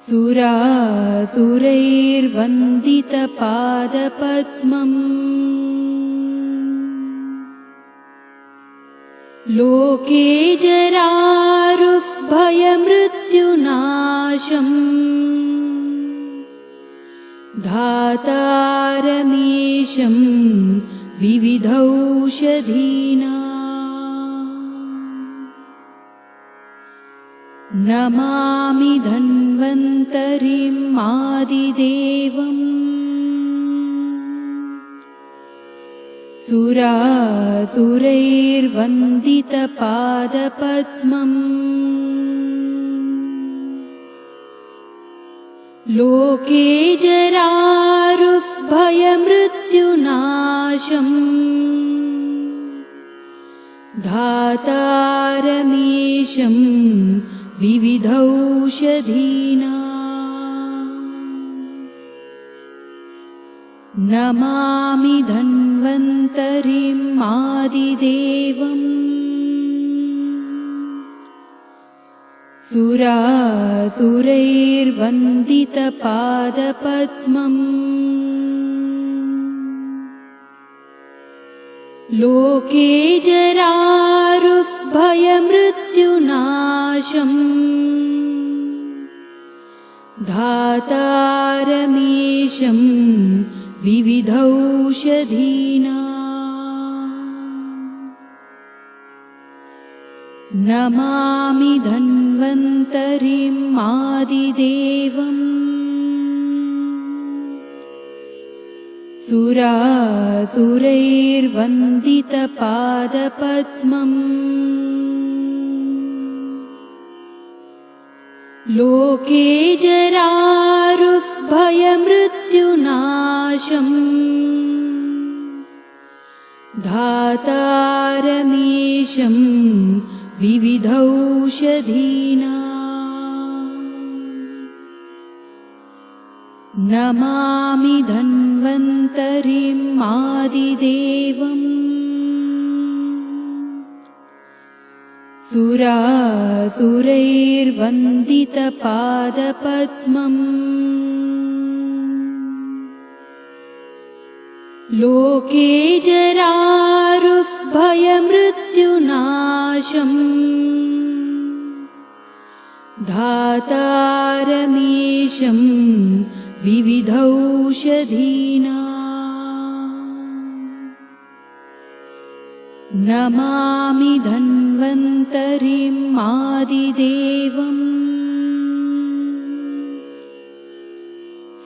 सुरासुरैर्वन्दितपादपद्मम् लोके जरारुग्भयमृत्युनाशम् धातारमीशं विविधौषधीनां नमामि धन्वन्तरिम् आदिदेवम् सुरासुरैर्वन्दितपादपद्मम् लोके जरारुग्भयमृत्युनाशम् धातारमीशं विविधौषधीनां नमामि धन्वन्तरिम् आदिदेवम् सुरासुरैर्वन्दितपादपद्मम् लोके जरारुग्भयमृत्युनाशम् धातारमीशं विविधौषधीनां नमामि धन्वन्तरिम् आदिदेवम् सुरासुरैर्वन्दितपादपद्मम् लोके जरारुग्भयमृत्युनाशम् धातारमीशं विविधौषधीनां नमामि धन्वन्तरिम् आदिदेवम् सुरासुरैर्वन्दितपादपद्मम् लोके जरारुग्भयमृत्युनाशम् धातारमीशं विविधौषधीनां नमामि धन्वन्तरिम् आदिदेवम्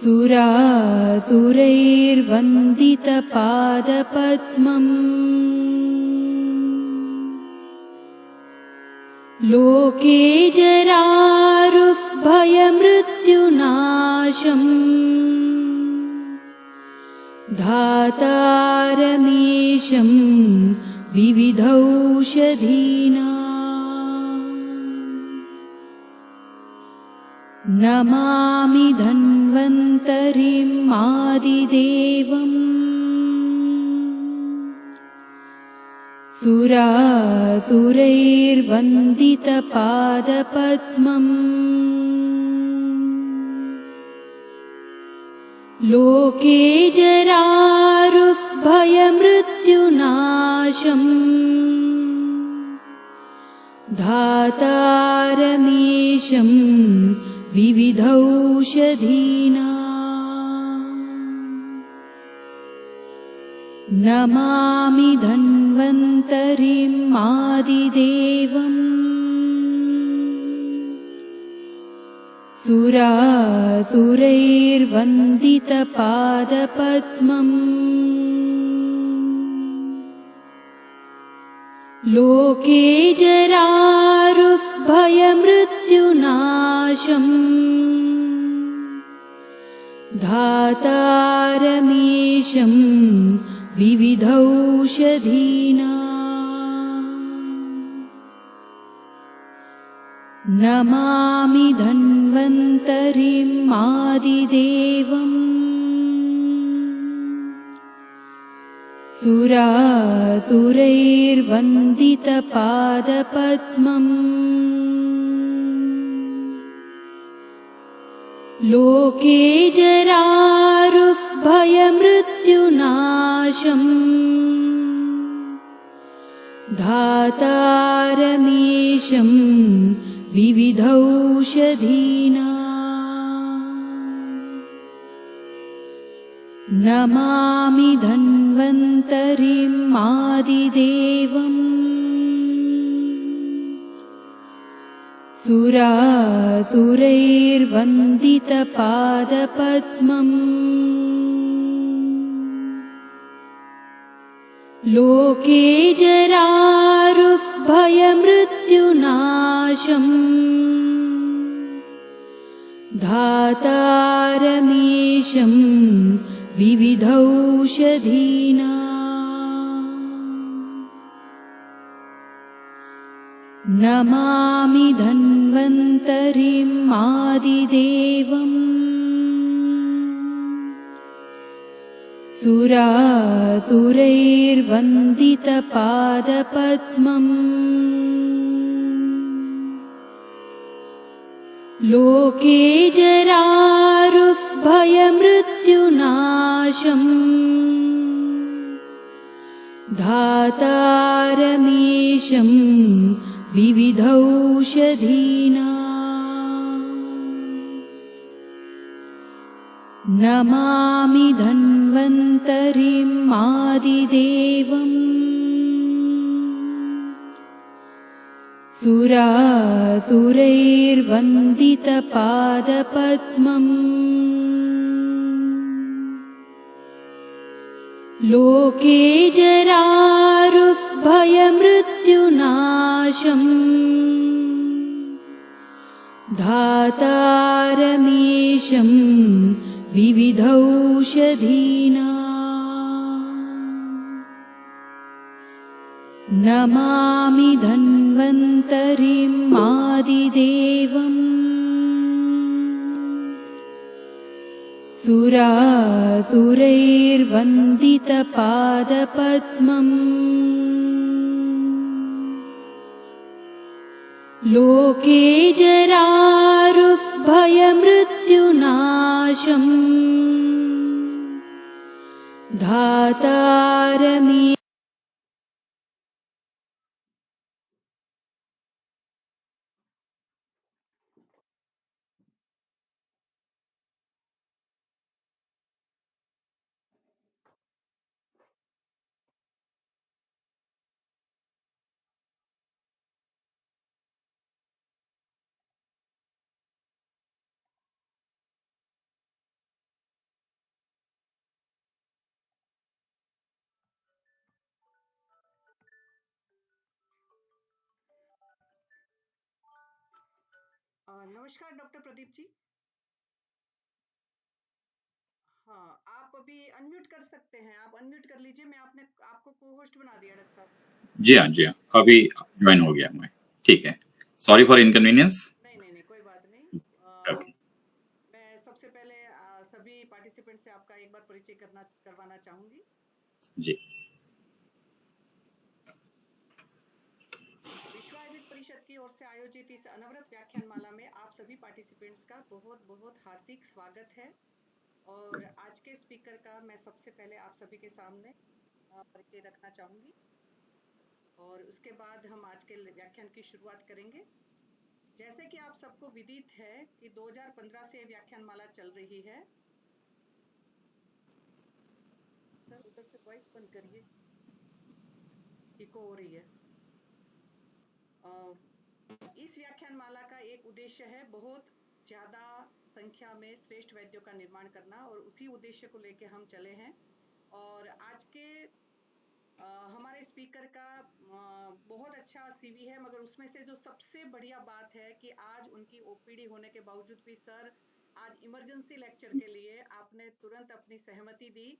सुरासुरैर्वन्दितपादपद्मम् लोके जरारुग्भयमृत्युनाशम् धातारमीशं विविधौषधीनां नमामि धन्वन्तरिम् आदिदेवम् सुरासुरैर्वन्दितपादपद्मम् लोके जरारुग्भयमृत्युनाशम् धातारमीशं विविधौषधीनां नमामि धन्वन्तरिम् आदिदेवम् सुरासुरैर्वन्दितपादपद्मम् लोके जरारुग्भयमृत्युनाशम् धातारमीशं विविधौषधीनां नमामि धन्वन्तरिम् आदिदेवम् सुरासुरैर्वन्दितपादपद्मम् लोके जरारुभयमृत्युनाशम् धातारमीशं विविधौषधीनां नमामि धन्वन्तरिम् आदिदेवम् सुरासुरैर्वन्दितपादपद्मम् लोके जरारुभयमृत्युनाशम् धातारमीशं विविधौषधीनां नमामि धन्वन्तरिम् आदिदेवम् सुरासुरैर्वन्दितपादपद्मम् लोके जरारुभयमृत्युनाशम् धातारमीशं विविधौषधीनां नमामि धन्वन्तरिम् आदिदेवम् सुरासुरैर्वन्दितपादपद्मम् लोके जरारुभयमृत्युनाशम् धातारमीशं विविधौषधीनां नमामि धन्वन्तरिम् आदिदेवम् सुरासुरैर्वन्दितपादपद्मम् लोके जरारुभयमृत्युनाशम् धातारमी नमस्कार डॉक्टर प्रदीप जी। हाँ, आप अभी अनम्यूट कर सकते हैं, आप अनम्यूट कर लीजिए। मैं आपको को होस्ट बना दिया डॉक्टर साहब। जी हाँ अभी ज्वाइन हो गया मैं। ठीक है, सॉरी फॉर इनकन्वीनियंस। नहीं, कोई बात नहीं। ओके मैं सबसे पहले सभी पार्टिसिपेंट से आपका एक बार परिचय करवाना चाहूंगी। जी। विश्व आयुर्वेद परिषद की ओर से आयोजित इस अनवरत व्याख्यान माला में आप सभी पार्टिसिपेंट्स का बहुत बहुत हार्दिक स्वागत है। और आज के स्पीकर का मैं सबसे पहले आप सभी के सामने परिचय रखना चाहूंगी और उसके बाद हम आज के व्याख्यान की शुरुआत करेंगे। जैसे कि आप सबको विदित है कि 2015 से व्याख्यान माला चल रही है। सर उधर से वॉइस बंद करिए, इको हो रही है। इस व्याख्यान माला का एक उद्देश्य है बहुत ज्यादा संख्या में श्रेष्ठ वैद्यों का निर्माण करना और उसी उद्देश्य को लेके हम चले हैं। और आज के हमारे स्पीकर का बहुत अच्छा सीवी है, मगर उसमें से जो सबसे बढ़िया बात है कि आज उनकी ओपीडी होने के बावजूद भी सर आज इमरजेंसी लेक्चर के लिए आपने तुरंत अपनी सहमति दी।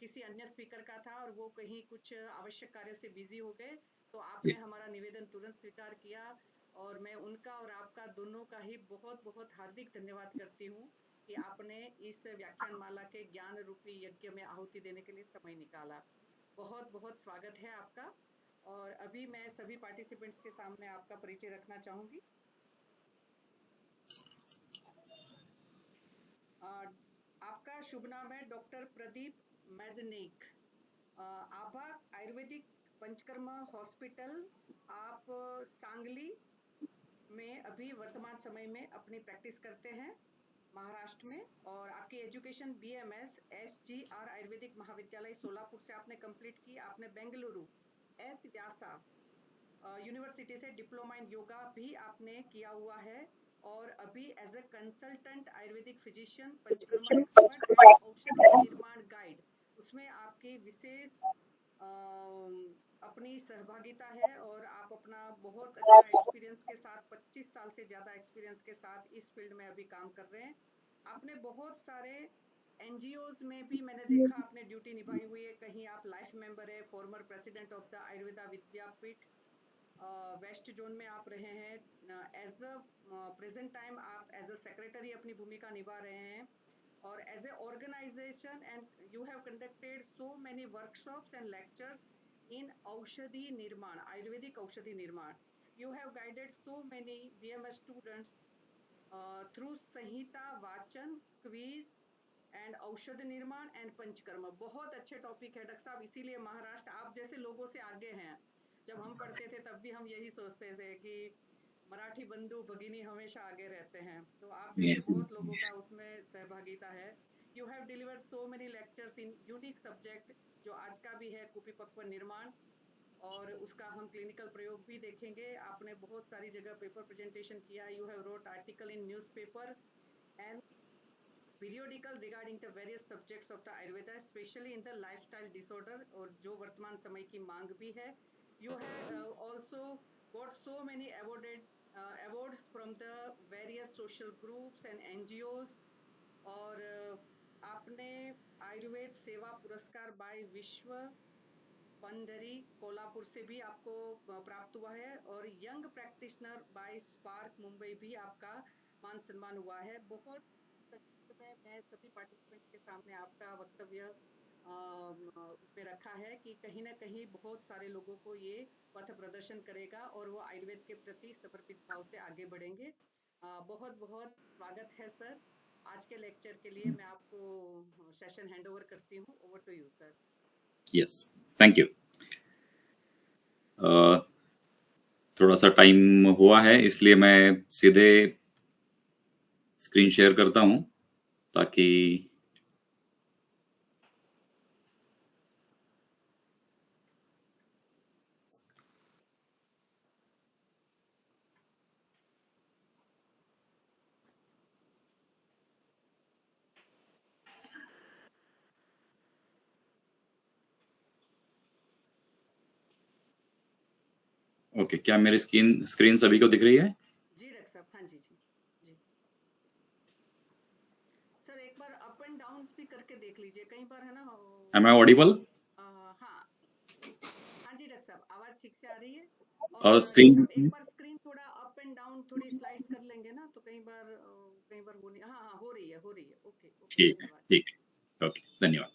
किसी अन्य स्पीकर का था और वो कहीं कुछ आवश्यक कार्य से बिजी हो गए, तो आपने हमारा निवेदन तुरंत स्वीकार किया और मैं उनका और आपका दोनों का ही बहुत बहुत हार्दिक धन्यवाद करती हूँ कि आपने इस व्याख्यान माला के ज्ञान रूपी यज्ञ में आहुति देने के लिए समय निकाला। बहुत बहुत स्वागत है आपका। और अभी मैं सभी पार्टिसिपेंट्स के सामने आपका परिचय रखना चाहूंगी। शुभ नाम है डॉक्टर प्रदीप मैदनेक। आभा आयुर्वेदिक पंचकर्मा हॉस्पिटल, आप सांगली में अभी वर्तमान समय में अपनी प्रैक्टिस करते हैं महाराष्ट्र में, और आपकी एजुकेशन BMS SGR आयुर्वेदिक महाविद्यालय सोलापुर से आपने कंप्लीट की। आपने बेंगलुरु एस व्यासा यूनिवर्सिटी से डिप्लोमा इन योगा भी आपने किया हुआ है, और अभी as a consultant Ayurvedic physician, panchakarma expert and औषधि निर्माण गाइड, उसमें आपकी विशेष अपनी सहभागिता है, और आप अपना बहुत अच्छा एक्सपीरियंस के साथ 25 साल से ज़्यादा एक्सपीरियंस के साथ इस फील्ड में अभी काम कर रहे हैं। आपने बहुत सारे NGOs में भी मैंने देखा आपने ड्यूटी निभाई हुई है। कहीं आप लाइफ मेंबर है, former president of the Ayurveda Vidyapeeth west zone में आप रहे हैं। एज अ प्रेजेंट टाइम आप एज अ सेक्रेटरी अपनी भूमिका निभा रहे हैं, और as a organization and you have conducted so many workshops and lectures in औषधि निर्माण, आयुर्वेदिक औषधि निर्माण. You have guided so many BMS students through संहिता वाचन, क्विज एंड औषध निर्माण एंड पंचकर्म. बहुत अच्छे टॉपिक है डॉक्टर साहब, इसीलिए महाराष्ट्र आप जैसे लोगों से आगे हैं. जब हम पढ़ते थे तब भी हम यही सोचते थे कि मराठी बंधु भगिनी हमेशा आगे रहते हैं, तो आप जैसे बहुत लोगों का उसमें सहभागिता है. You have delivered so many lectures in unique subject, जो आज का भी है कुपिपक्व निर्माण, और उसका हम क्लिनिकल प्रयोग भी देखेंगे. आपने बहुत सारी जगह पेपर प्रेजेंटेशन किया. You have road article in newspaper and periodical regarding the various subjects of the Ayurveda, especially in the lifestyle disorder, और जो वर्तमान समय की मांग भी है. You have also got so many awards from the various social groups and NGOs, और आपने आयुर्वेद सेवा पुरस्कार बाय विश्व पंडरी कोल्हापुर से भी आपको प्राप्त हुआ है, और young practitioner by spark Mumbai भी आपका मान सम्मान हुआ है. बहुत मैं सभी पार्टिसिपेंट्स के सामने आपका वक्तव्य उसमें रखा है कि कहीं ना कहीं बहुत सारे लोगों को ये पथ प्रदर्शन करेगा, और वो आयुर्वेद के प्रति समर्पित भाव से आगे बढ़ेंगे. बहुत बहुत स्वागत है सर. आज के लेक्चर के लिए मैं आपको सेशन हैंड ओवर करती हूँ. Over to you sir. Yes, thank you. थोड़ा सा टाइम हुआ है, इसलिए मैं सीधे स्क्रीन शेयर करता हूं ताकि ओके. क्या मेरी स्क्रीन सभी को दिख रही है? जी डॉक्टर साहब. हाँ जी जी जी सर, एक बार अप एंड डाउन भी करके देख लीजिए, कई बार है ना. Am I audible? हाँ हाँ जी डॉक्टर साहब, आवाज ठीक से आ रही है. और स्क्रीन एक बार स्क्रीन थोड़ा अप एंड डाउन थोड़ी स्लाइड्स कर लेंगे ना, तो कई बार हो नहीं. हाँ हाँ हो रही है. ओके ठीक है, ठीक है. ओके, धन्यवाद.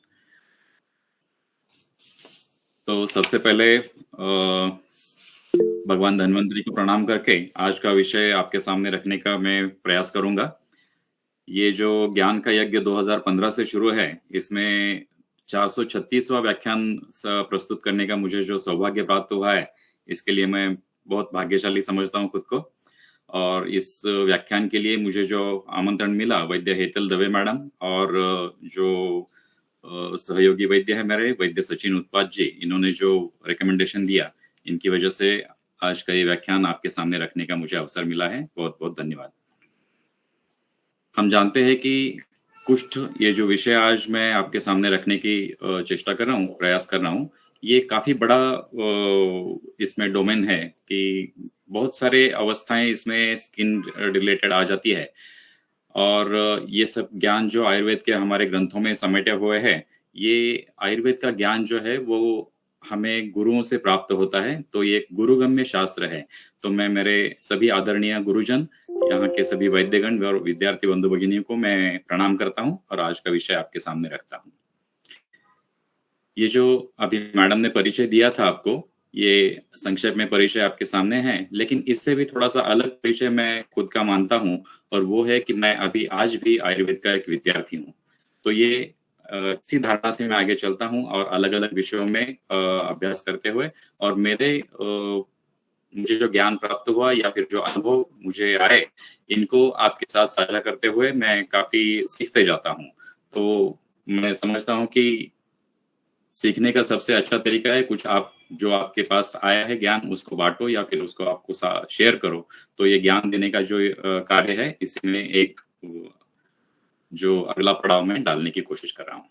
तो सबसे पहले भगवान धन्वंतरी को प्रणाम करके आज का विषय आपके सामने रखने का मैं प्रयास करूंगा. ये जो ज्ञान का यज्ञ 2015 से शुरू है, इसमें 436वां व्याख्यान प्रस्तुत करने का मुझे जो सौभाग्य प्राप्त हुआ है, इसके लिए मैं बहुत भाग्यशाली समझता हूं खुद को. और इस व्याख्यान के लिए मुझे जो आमंत्रण मिला, वैद्य हेतल दवे मैडम और जो सहयोगी वैद्य है मेरे, वैद्य सचिन उत्पाद जी, इन्होंने जो रिकमेंडेशन दिया, इनकी वजह से आज का ये व्याख्यान आपके सामने रखने का मुझे अवसर मिला है. बहुत बहुत धन्यवाद. हम जानते हैं कि कुष्ठ, ये जो विषय आज मैं आपके सामने रखने की चेष्टा कर रहा हूँ, प्रयास कर रहा हूँ, ये काफी बड़ा इसमें डोमेन है कि बहुत सारे अवस्थाएं इसमें स्किन रिलेटेड आ जाती है. और ये सब ज्ञान जो आयुर्वेद के हमारे ग्रंथों में समेटे हुए हैं, ये आयुर्वेद का ज्ञान जो है वो हमें गुरुओं से प्राप्त होता है. तो ये गुरुगम्य शास्त्र है. तो मैं मेरे सभी आदरणीय गुरुजन, यहाँ के सभी वैद्यगण और विद्यार्थी बंधु भगिनियों को मैं प्रणाम करता हूँ और आज का विषय आपके सामने रखता हूँ. ये जो अभी मैडम ने परिचय दिया था आपको, ये संक्षेप में परिचय आपके सामने है, लेकिन इससे भी थोड़ा सा अलग परिचय मैं खुद का मानता हूँ, और वो है कि मैं अभी आज भी आयुर्वेद का एक विद्यार्थी हूँ. तो ये इसी धारणा से मैं आगे चलता हूँ और अलग-अलग विषयों में अभ्यास करते हुए और मुझे जो ज्ञान प्राप्त हुआ या फिर जो अनुभव मुझे आए, इनको आपके साथ साझा करते हुए मैं काफ़ी सीखते जाता हूँ। तो मैं समझता हूँ कि सीखने का सबसे अच्छा तरीका है कुछ आप जो आपके पास आया है ज्ञान उसको बाँटो या फिर उसको आपको शेयर करो। तो ये ज्ञान देने का जो कार्य है इसमें एक जो अगला पड़ाव मैं डालने की कोशिश कर रहा हूँ।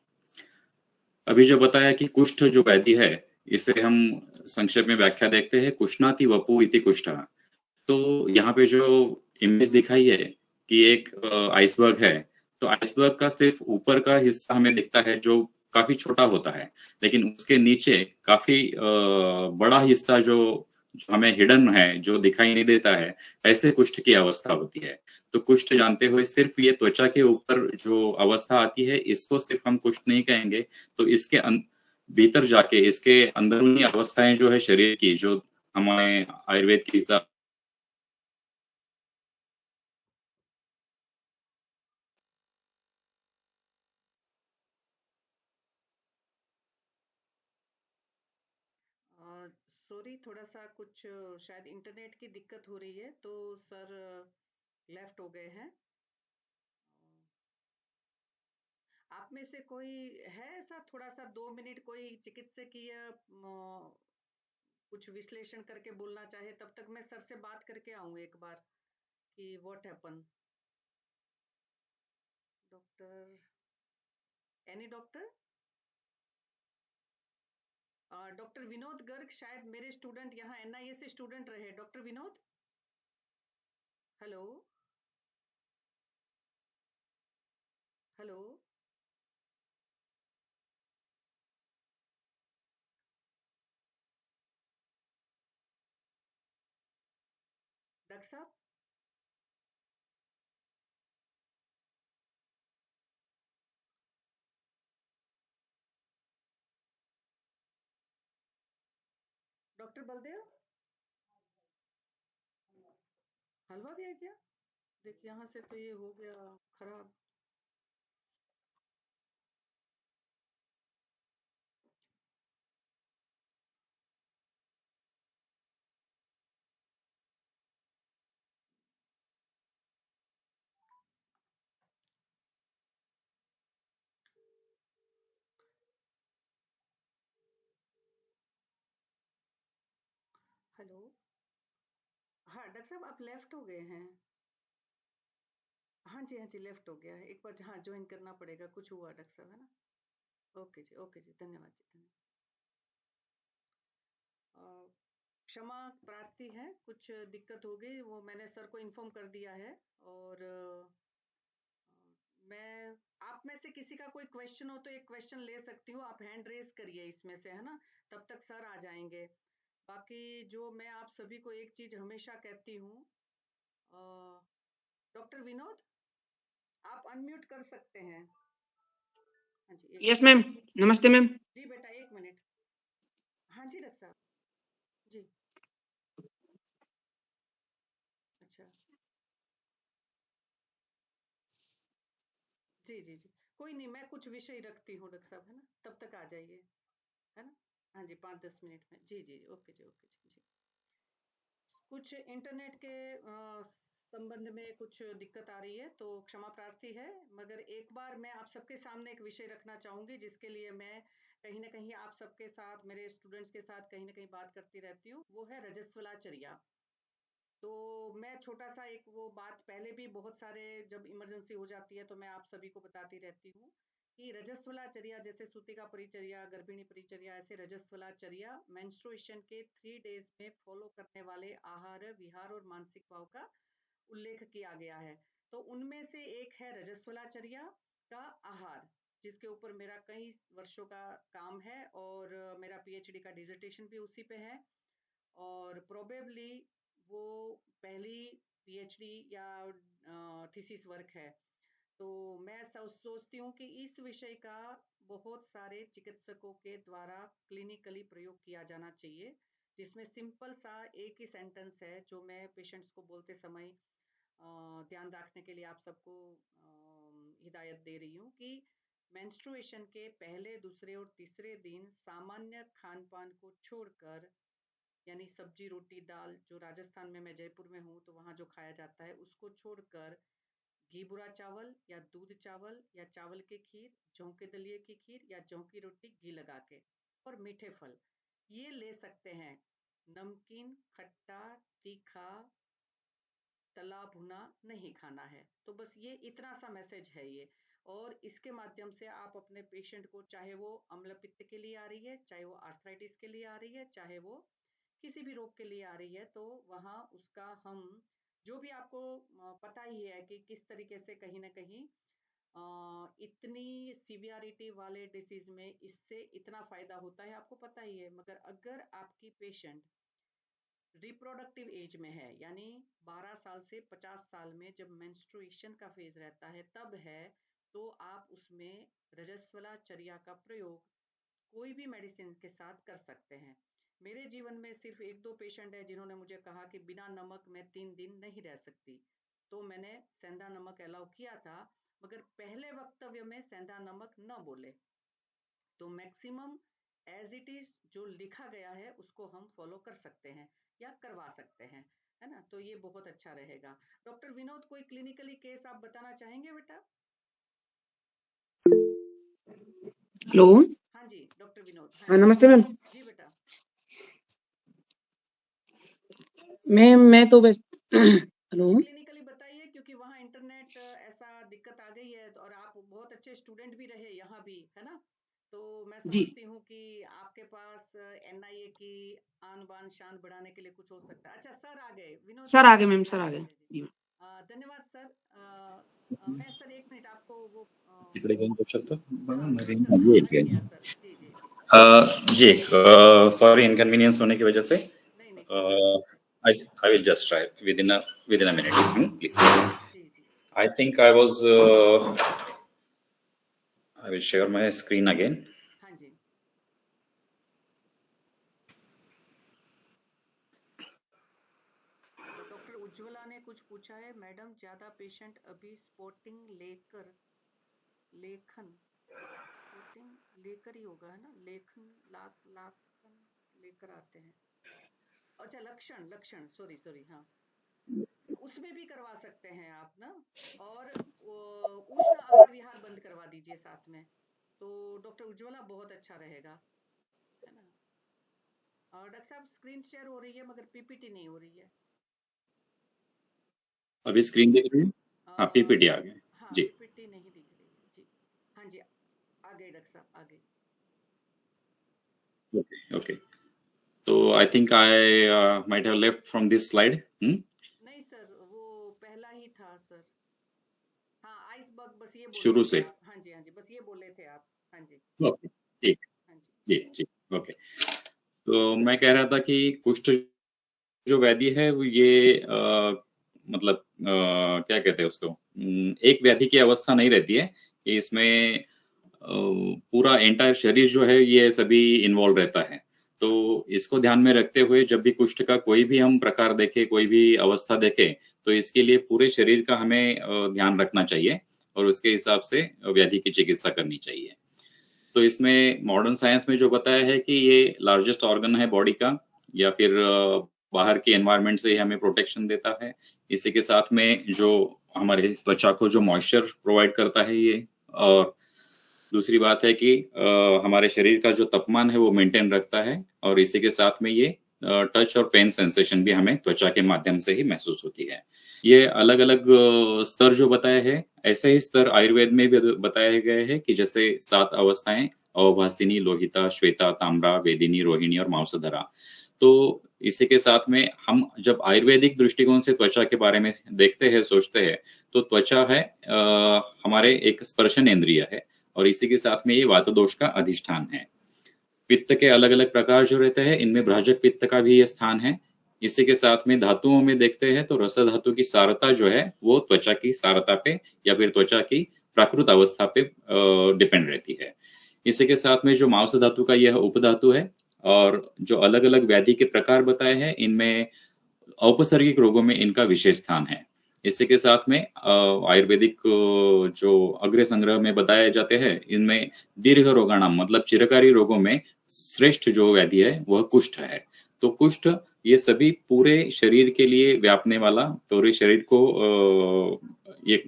अभी जो बताया कि कुष्ठ जो व्याधि है, इसे हम संक्षेप में व्याख्या देखते हैं, कुष्णाति वपु इति कुष्ठः। तो यहाँ पे जो इमेज दिखाई है कि एक आइसबर्ग है, तो आइसबर्ग का सिर्फ ऊपर का हिस्सा हमें दिखता है जो काफी छोटा होता है, लेकिन उसके नीचे काफी बड़ा हिस्सा जो हमें हिडन है, जो दिखाई नहीं देता है, ऐसे कुष्ठ की अवस्था होती है। तो कुष्ठ जानते हुए सिर्फ ये त्वचा के ऊपर जो अवस्था आती है, इसको सिर्फ हम कुष्ठ नहीं कहेंगे, तो भीतर जाके इसके अंदरूनी अवस्थाएं जो है शरीर की, जो हमारे आयुर्वेद के हिसाब सॉरी, थोड़ा सा कुछ शायद इंटरनेट की दिक्कत हो रही है, तो सर लेफ्ट हो गए हैं। आप में से कोई है ऐसा थोड़ा सा 2 मिनट कोई चिकित्सकीय कुछ विश्लेषण करके बोलना चाहे, तब तक मैं सर से बात करके आऊं एक बार कि what happen. Doctor, any doctor? Doctor Vinod Garg, शायद मेरे स्टूडेंट यहाँ एनआईए से स्टूडेंट रहे। Doctor Vinod, hello? Hello? Doctor साहब? डॉक्टर बलदेव, हलवा भी है क्या? देख, यहाँ से तो ये हो गया खराब। हेलो? हाँ डॉक्टर साहब, आप लेफ्ट हो गए हैं। हाँ जी, हाँ जी, लेफ्ट हो गया है। एक बार हाँ ज्वाइन करना पड़ेगा, कुछ हुआ डॉक्टर साहब, है ना? ओके जी, धन्यवाद जी, धन्यवाद। क्षमा प्रार्थी है, कुछ दिक्कत हो गई, वो मैंने सर को इन्फॉर्म कर दिया है। और मैं आप में से किसी का कोई क्वेश्चन हो तो एक क्वेश्चन ले सकती हूँ, आप हैंड रेस करिए इसमें से, है ना? तब तक सर आ जाएंगे। बाकी जो मैं आप सभी को एक चीज हमेशा कहती हूँ, डॉक्टर विनोद, आप अनम्यूट कर सकते हैं। हाँ जी, एक यस मिनट। मैम। नमस्ते मैम। जी बेटा, एक मिनट। हाँ जी डॉक्टर साहब। जी। अच्छा। जी, कोई नहीं, मैं कुछ विषय रखती हूँ डॉक्टर साहब, है ना? तब तक आ जाइए, है ना? हाँ जी, 5-10 मिनट में। जी, ओके जी, ओके जी। कुछ इंटरनेट के संबंध में कुछ दिक्कत आ रही है, तो क्षमा प्रार्थी है। मगर एक बार मैं आप सबके सामने एक विषय रखना चाहूंगी, जिसके लिए मैं कहीं ना कहीं आप सबके साथ, मेरे स्टूडेंट्स के साथ कहीं ना कहीं बात करती रहती हूँ। वो है रजस्वलाचर्या। तो मैं छोटा सा एक वो बात, पहले भी बहुत सारे जब इमरजेंसी हो जाती है तो मैं आप सभी को बताती रहती हूँ कि रजस्वलाचर्या, जैसे सूतिका परिचर्या, गर्भिणी परिचर्या, ऐसे रजस्वलाचर्या मेंस्ट्रुएशन के 3 डेज में फॉलो करने वाले आहार, विहार और मानसिक भाव का उल्लेख किया गया है। तो उनमें से एक है रजस्वलाचर्या का आहार, जिसके ऊपर मेरा कई वर्षों का काम है, और मेरा पीएचडी का डिसर्टेशन भी उसी पे है। और प्रोबेबली वो पहली पीएचडी या थीसिस वर्क है। तो मैं सोचती हूँ कि इस विषय का बहुत सारे चिकित्सकों के द्वारा क्लिनिकली प्रयोग किया जाना चाहिए, जिसमें सिंपल सा एक ही सेंटेंस है जो मैं पेशेंट्स को बोलते समय ध्यान रखने के लिए आप सबको हिदायत दे रही हूँ कि मेंस्ट्रुएशन के पहले, दूसरे और तीसरे दिन सामान्य खान पान को छोड़कर, यानी सब्जी, रोटी, दाल, जो राजस्थान में, मैं जयपुर में हूँ तो वहाँ जो खाया जाता है उसको छोड़कर घी बुरा चावल या दूध चावल या चावल की खीर, जौ के दलिए की खीर या जौ की रोटी घी लगा के, और मीठे फल ये ले सकते हैं। नमकीन, खट्टा, तीखा, तला भुना नहीं खाना है। तो बस ये इतना सा मैसेज है ये। और इसके माध्यम से आप अपने पेशेंट को, चाहे वो अम्ल पित्त के लिए आ रही है, चाहे वो आर्थराइटिस के लिए आ रही है, चाहे वो किसी भी रोग के लिए आ रही है, तो वहाँ उसका हम जो भी आपको पता ही है कि किस तरीके से कहीं ना कहीं इतनी सीवियरिटी वाले डिसीज में इससे इतना फायदा होता है, आपको पता ही है। मगर अगर आपकी पेशेंट रिप्रोडक्टिव एज में है, यानी 12 साल से 50 साल में जब मेंस्ट्रुएशन का फेज रहता है तब है, तो आप उसमें रजस्वला चर्या का प्रयोग कोई भी मेडिसिन के साथ कर सकते हैं। मेरे जीवन में सिर्फ 1-2 पेशेंट है जिन्होंने मुझे कहा कि बिना नमक में 3 दिन नहीं रह सकती, तो मैंने सेंधा नमक अलाउ किया था, मगर पहले वक्तव्य में सेंधा नमक न बोले। तो मैक्सिमम एज इट इज जो लिखा गया है उसको हम फॉलो कर सकते हैं या करवा सकते हैं, है ना। तो ये बहुत अच्छा रहेगा। डॉक्टर विनोद, कोई क्लिनिकली केस आप बताना चाहेंगे बेटा? हेलो। हाँ जी डॉक्टर विनोद। हाँ हाँ, जी नमस्ते मैम। जी बेटा। मैं तो बस हेलो। क्लिनिकली बताइए, क्योंकि वहाँ इंटरनेट ऐसा दिक्कत आ गई है, और आप बहुत अच्छे स्टूडेंट भी रहे यहाँ भी, है ना। तो मैं जी समझती हूँ कि आपके पास एनआईए की आन बान शान बढ़ाने के लिए कुछ हो सकता है। अच्छा सर आ गए, विनोद सर सर आ गए मैम, सर आ गए जी। धन्यवाद सर। मैं सर 1 मिनट आपको वो इकडे घेऊन बघू शकतो ये किया सर। जी जी जी। जी सॉरी इनकन्वीनियंस होने की वजह से नहीं नहीं कोई बात नहीं sir. I will just try within a minute, please. जी जी I think I will share my screen again. हाँ जी। तो डॉक्टर उज्ज्वला ने कुछ पूछा है, मैडम ज्यादा पेशेंट अभी स्पोर्टिंग लेखन स्पोर्टिंग लेकर ही होगा, है ना, लाखन लेकर आते हैं। अच्छा लक्षण लक्षण, सॉरी सॉरी, हाँ उसमें भी करवा सकते हैं आप ना। और उष्ण आहार विहार बंद करवा दीजिए साथ में, तो डॉक्टर उज्ज्वला बहुत अच्छा रहेगा, है ना। और डॉक्टर साहब स्क्रीन शेयर हो रही है मगर पीपीटी नहीं हो रही है। अभी स्क्रीन देख रहे हैं? हाँ पीपीटी आ गए हाँ जी। पीपीटी नहीं दिख रही है जी। हाँ जी आ गई डॉक्टर साहब, आ गई। Okay. तो I think I might have left from this slide. नहीं सर वो पहला ही था सर। हाँ आइसबर्ग, बस ये बोल शुरू रहे थे से। आप। हाँ जी हाँ जी, बस ये बोले थे आप। हाँ जी ओके ठीक। हाँ जी जी जी ओके। तो मैं कह रहा था कि कुष्ठ जो व्याधि है वो ये मतलब क्या कहते हैं उसको, एक व्याधि की अवस्था नहीं रहती है कि इसमें पूरा एंटायर शरीर जो है ये सभी इन्वॉल्व रहता है। तो इसको ध्यान में रखते हुए जब भी कुष्ठ का कोई भी हम प्रकार देखें, कोई भी अवस्था देखें, तो इसके लिए पूरे शरीर का हमें ध्यान रखना चाहिए और उसके हिसाब से व्याधि की चिकित्सा करनी चाहिए। तो इसमें मॉडर्न साइंस में जो बताया है कि ये लार्जेस्ट ऑर्गन है बॉडी का, या फिर बाहर के एनवायरनमेंट से हमें प्रोटेक्शन देता है। इसी के साथ में जो हमारे त्वचा को जो मॉइस्चर प्रोवाइड करता है ये, और दूसरी बात है कि हमारे शरीर का जो तापमान है वो मेंटेन रखता है, और इसी के साथ में ये टच और पेन सेंसेशन भी हमें त्वचा के माध्यम से ही महसूस होती है। ये अलग अलग स्तर जो बताए हैं, ऐसे ही स्तर आयुर्वेद में भी बताए गए हैं कि जैसे 7 अवस्थाएं, अवभासिनी, लोहिता, श्वेता, ताम्रा, वेदिनी, रोहिणी और मांसधरा। तो इसी के साथ में हम जब आयुर्वेदिक दृष्टिकोण से त्वचा के बारे में देखते हैं, सोचते हैं, तो त्वचा है हमारे एक स्पर्शन इंद्रिय है, और इसी के साथ में ये वात दोष का अधिष्ठान है। पित्त के अलग अलग प्रकार जो रहते हैं, इनमें भ्राजक पित्त का भी ये स्थान है। इसी के साथ में धातुओं में देखते हैं तो रस धातु की सारता जो है वो त्वचा की सारता पे या फिर त्वचा की प्राकृत अवस्था पे डिपेंड रहती है। इसी के साथ में जो मांस धातु का यह उपधातु है, और जो अलग अलग व्याधि के प्रकार बताए हैं इनमें औपसर्गिक रोगों में इनका विशेष स्थान है। इसी के साथ में आयुर्वेदिक जो अग्र संग्रह में बताए जाते हैं, इनमें दीर्घ रोगाणाम मतलब चिरकारी रोगों में श्रेष्ठ जो व्याधि है वह कुष्ठ है। तो कुष्ठ ये सभी पूरे शरीर के लिए व्यापने वाला, पूरे शरीर को ये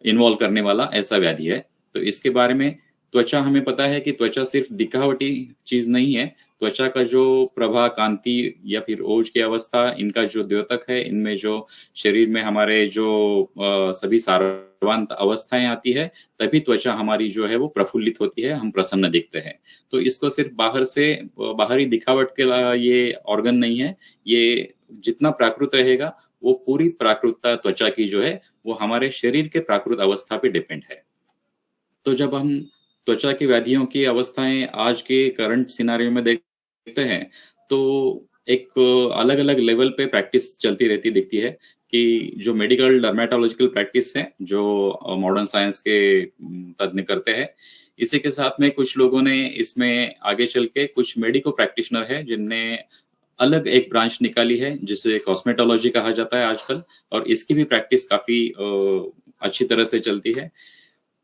इन्वॉल्व करने वाला ऐसा व्याधि है। तो इसके बारे में त्वचा, हमें पता है कि त्वचा सिर्फ दिखावटी चीज नहीं है। त्वचा का जो प्रभा, कांति या फिर ओज की अवस्था, इनका जो द्योतक है, इनमें जो शरीर में हमारे जो सभी सारवांत अवस्थाएं आती है, तभी त्वचा हमारी जो है वो प्रफुल्लित होती है, हम प्रसन्न दिखते हैं। तो इसको सिर्फ बाहर से बाहरी दिखावट के ये ऑर्गन नहीं है, ये जितना प्राकृत रहेगा वो पूरी प्राकृतता त्वचा की जो है वो हमारे शरीर के प्राकृत अवस्था पे डिपेंड है। तो जब हम त्वचा की व्याधियों की अवस्थाएं आज के करंट सिनारियो में देखते हैं, तो एक अलग अलग लेवल पे प्रैक्टिस चलती रहती दिखती है कि जो मेडिकल डर्मेटोलॉजिकल प्रैक्टिस है, जो मॉडर्न साइंस के तज्ञ करते हैं, इसी के साथ में कुछ लोगों ने इसमें आगे चल के कुछ मेडिको प्रैक्टिशनर है जिनने अलग एक ब्रांच निकाली है जिसे कॉस्मेटोलॉजी कहा जाता है आजकल, और इसकी भी प्रैक्टिस काफी अच्छी तरह से चलती है।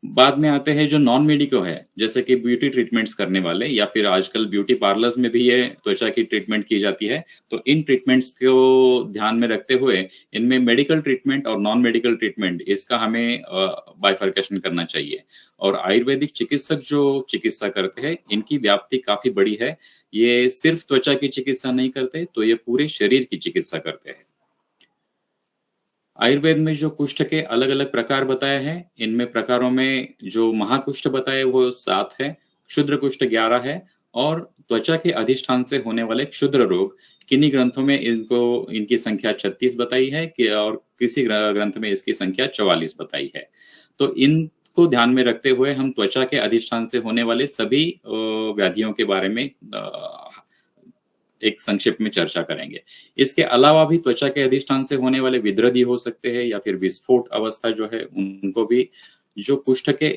बाद में आते हैं जो नॉन मेडिको है, जैसे कि ब्यूटी ट्रीटमेंट्स करने वाले, या फिर आजकल ब्यूटी पार्लर्स में भी ये त्वचा की ट्रीटमेंट की जाती है। तो इन ट्रीटमेंट्स को ध्यान में रखते हुए इनमें मेडिकल ट्रीटमेंट और नॉन मेडिकल ट्रीटमेंट, इसका हमें बाइफर्केशन करना चाहिए। और आयुर्वेदिक चिकित्सक जो चिकित्सा करते हैं, इनकी व्याप्ति काफी बड़ी है। ये सिर्फ त्वचा की चिकित्सा नहीं करते, तो ये पूरे शरीर की चिकित्सा करते हैं। आयुर्वेद में जो कुष्ठ के अलग अलग प्रकार बताए हैं, इनमें प्रकारों में जो महाकुष्ठ बताए वो 7 है, क्षुद्र कुष्ठ 11 है, और त्वचा के अधिष्ठान से होने वाले क्षुद्र रोग किन्हीं ग्रंथों में इनकी संख्या 36 बताई है कि, और किसी ग्रंथ में इसकी संख्या 44 बताई है। तो इनको ध्यान में रखते हुए हम त्वचा के अधिष्ठान से होने वाले सभी व्याधियों के बारे में एक संक्षेप में चर्चा करेंगे। इसके अलावा भी त्वचा के अधिष्ठान से होने वाले विद्रदी हो सकते हैं, या फिर विस्फोट अवस्था जो है उनको भी, जो कुष्ठ के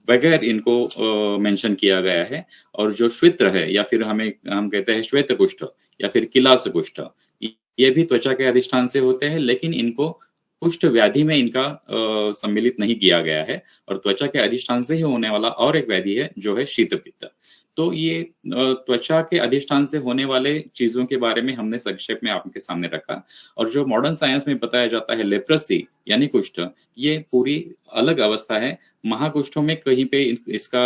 बगैर इनको मेंशन किया गया है। और जो श्वेत्र है, या फिर हम कहते हैं श्वेत कुष्ठ या फिर किलास कुष्ठ, ये भी त्वचा के अधिष्ठान से होते हैं, लेकिन इनको कुष्ठ व्याधि में इनका सम्मिलित नहीं किया गया है। और त्वचा के अधिष्ठान से ही होने वाला और एक व्याधि है जो है शीतपित्त। तो ये त्वचा के अधिष्ठान से होने वाले चीजों के बारे में हमने संक्षेप में आपके सामने रखा। और जो मॉडर्न साइंस में बताया जाता है लेप्रेसी यानी कुष्ठ, ये पूरी अलग अवस्था है। महाकुष्ठों में कहीं पे इसका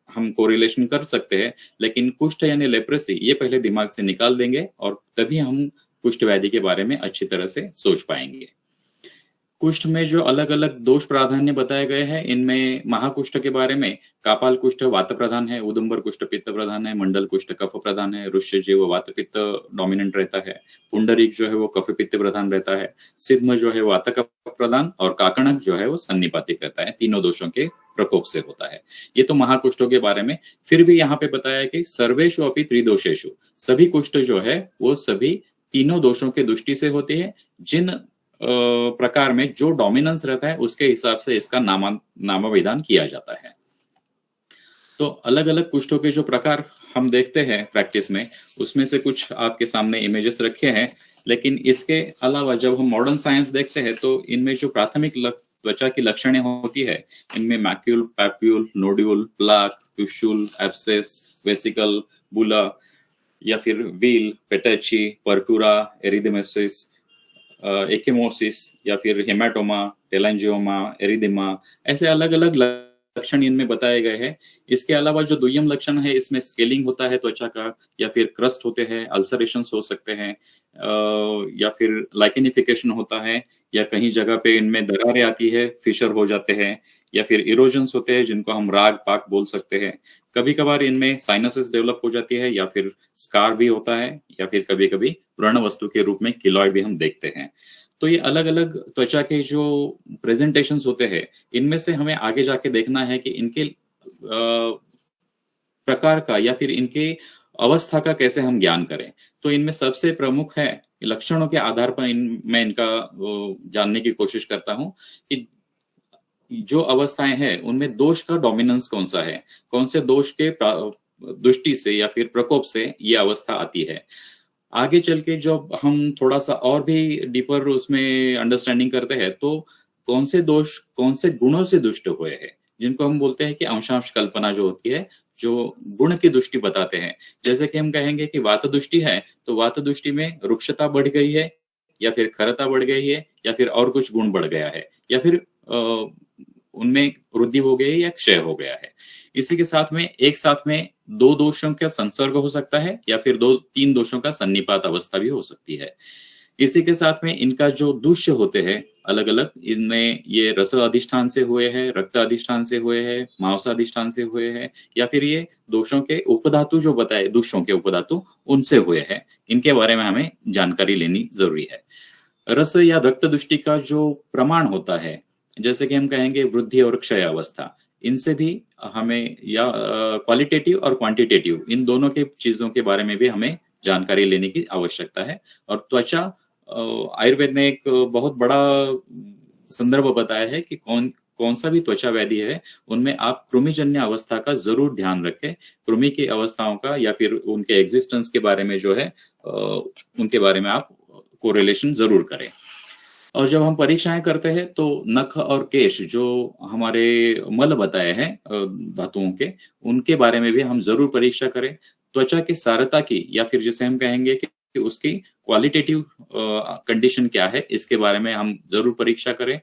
हम कोरिलेशन कर सकते हैं, लेकिन कुष्ठ यानी लेप्रेसी ये पहले दिमाग से निकाल देंगे, और तभी हम कुष्ठ व्याधि के बारे में अच्छी तरह से सोच पाएंगे। कुष्ठ में जो अलग अलग दोष प्राधान्य बताए गए हैं, इनमें महाकुष्ठ के बारे में कापाल कुष्ठ वात प्रधान है, उदुम्बर कुष्ठ पित्त प्रधान है, मंडल कुष्ठ कफ प्रधान है, रुष्यजीव वात पित्त डोमिनेंट रहता है, पुंडरीक जो है वो कफ पित्त प्रधान रहता है, सिद्म जो है वात कफ प्रधान, और काकणक जो है वो सन्निपातिक रहता है। तीनों दोषों के प्रकोप से होता है। ये तो महाकुष्ठों के बारे में। फिर भी यहाँ पे बताया कि सर्वेषु अपि त्रिदोषेषु, सभी कुष्ठ जो है वो सभी तीनों दोषों के दृष्टि से होती है। जिन प्रकार में जो डोमिनेंस रहता है उसके हिसाब से इसका नामाविधान किया जाता है। तो अलग अलग कुष्ठों के जो प्रकार हम देखते हैं प्रैक्टिस में, उसमें से कुछ आपके सामने इमेजेस रखे हैं। लेकिन इसके अलावा जब हम मॉडर्न साइंस देखते हैं, तो इनमें जो प्राथमिक त्वचा की लक्षणें होती है, इनमें macule, papule, nodule, plaque, pustule, abscess, vesicle, bulla या फिर व्हील, पेटेची, परक्यूरा, एरिथेमेसिस, एकिमोसिस या फिर हेमाटोमा, टेलेंजियोमा, एरिदिमा, ऐसे अलग अलग लक्षण इनमें बताए गए हैं। इसके अलावा जो दुय्यम लक्षण है, इसमें स्केलिंग होता है त्वचा का, या फिर क्रस्ट होते हैं, अल्सरेशंस हो सकते हैं, या फिर लाइकेनिफिकेशन होता है, या कहीं जगह पे इनमें दरारें आती है, फिशर हो जाते हैं, या फिर इरोजन्स होते हैं जिनको हम राग पाक बोल सकते हैं। कभी कभार इनमें साइनसेस डेवलप हो जाती है, या फिर स्कार भी होता है, या फिर कभी कभी व्रण वस्तु के रूप में किलॉइड भी हम देखते हैं। तो ये अलग अलग त्वचा के जो प्रेजेंटेशंस होते हैं, इनमें से हमें आगे जाके देखना है कि इनके प्रकार का या फिर इनके अवस्था का कैसे हम ज्ञान करें। तो इनमें सबसे प्रमुख है, लक्षणों के आधार पर मैं इनका जानने की कोशिश करता हूं कि जो अवस्थाएं हैं उनमें दोष का डोमिनेंस कौन सा है, कौन से दोष के दृष्टि से या फिर प्रकोप से ये अवस्था आती है। आगे चल के जब हम थोड़ा सा और भी डीपर उसमें अंडरस्टैंडिंग करते हैं तो कौन से दोष कौन से गुणों से दुष्ट हुए हैं, जिनको हम बोलते हैं कि अंशांश कल्पना जो होती है, जो गुण की दृष्टि बताते हैं। जैसे कि हम कहेंगे कि वात दृष्टि है तो वात दृष्टि में रुक्षता बढ़ गई है, या फिर खरता बढ़ गई है, या फिर और कुछ गुण बढ़ गया है, या फिर उनमें वृद्धि हो गई है या क्षय हो गया है। इसी के साथ में एक साथ में दो दोषों का संसर्ग हो सकता है, या फिर दो तीन दोषों का सन्निपात अवस्था भी हो सकती है। इसी के साथ में इनका जो दूष्य होते हैं अलग अलग, इनमें ये रस अधिष्ठान से हुए हैं, रक्त अधिष्ठान से हुए हैं, मांस अधिष्ठान से हुए हैं, या फिर ये दोषों के उपधातु जो बताए, दूषों के उपधातु उनसे हुए हैं। इनके बारे में हमें जानकारी लेनी जरूरी है। रस या रक्त दृष्टि का जो प्रमाण होता है, जैसे कि हम कहेंगे वृद्धि और क्षय अवस्था, इनसे भी हमें, या क्वालिटेटिव और क्वांटिटेटिव, इन दोनों के चीजों के बारे में भी हमें जानकारी लेने की आवश्यकता है। और त्वचा, आयुर्वेद ने एक बहुत बड़ा संदर्भ बताया है कि कौन कौन सा भी त्वचा व्याधि है उनमें आप कृमिजन्य अवस्था का जरूर ध्यान रखें। कृमि की अवस्थाओं का या फिर उनके एग्जिस्टेंस के बारे में जो है उनके बारे में आप कोरिलेशन जरूर करें। और जब हम परीक्षाएं करते हैं तो नख और केश जो हमारे मल बताए हैं धातुओं के, उनके बारे में भी हम जरूर परीक्षा करें। त्वचा की सारता की, या फिर जिसे हम कहेंगे कि उसकी क्वालिटेटिव कंडीशन क्या है, इसके बारे में हम जरूर परीक्षा करें।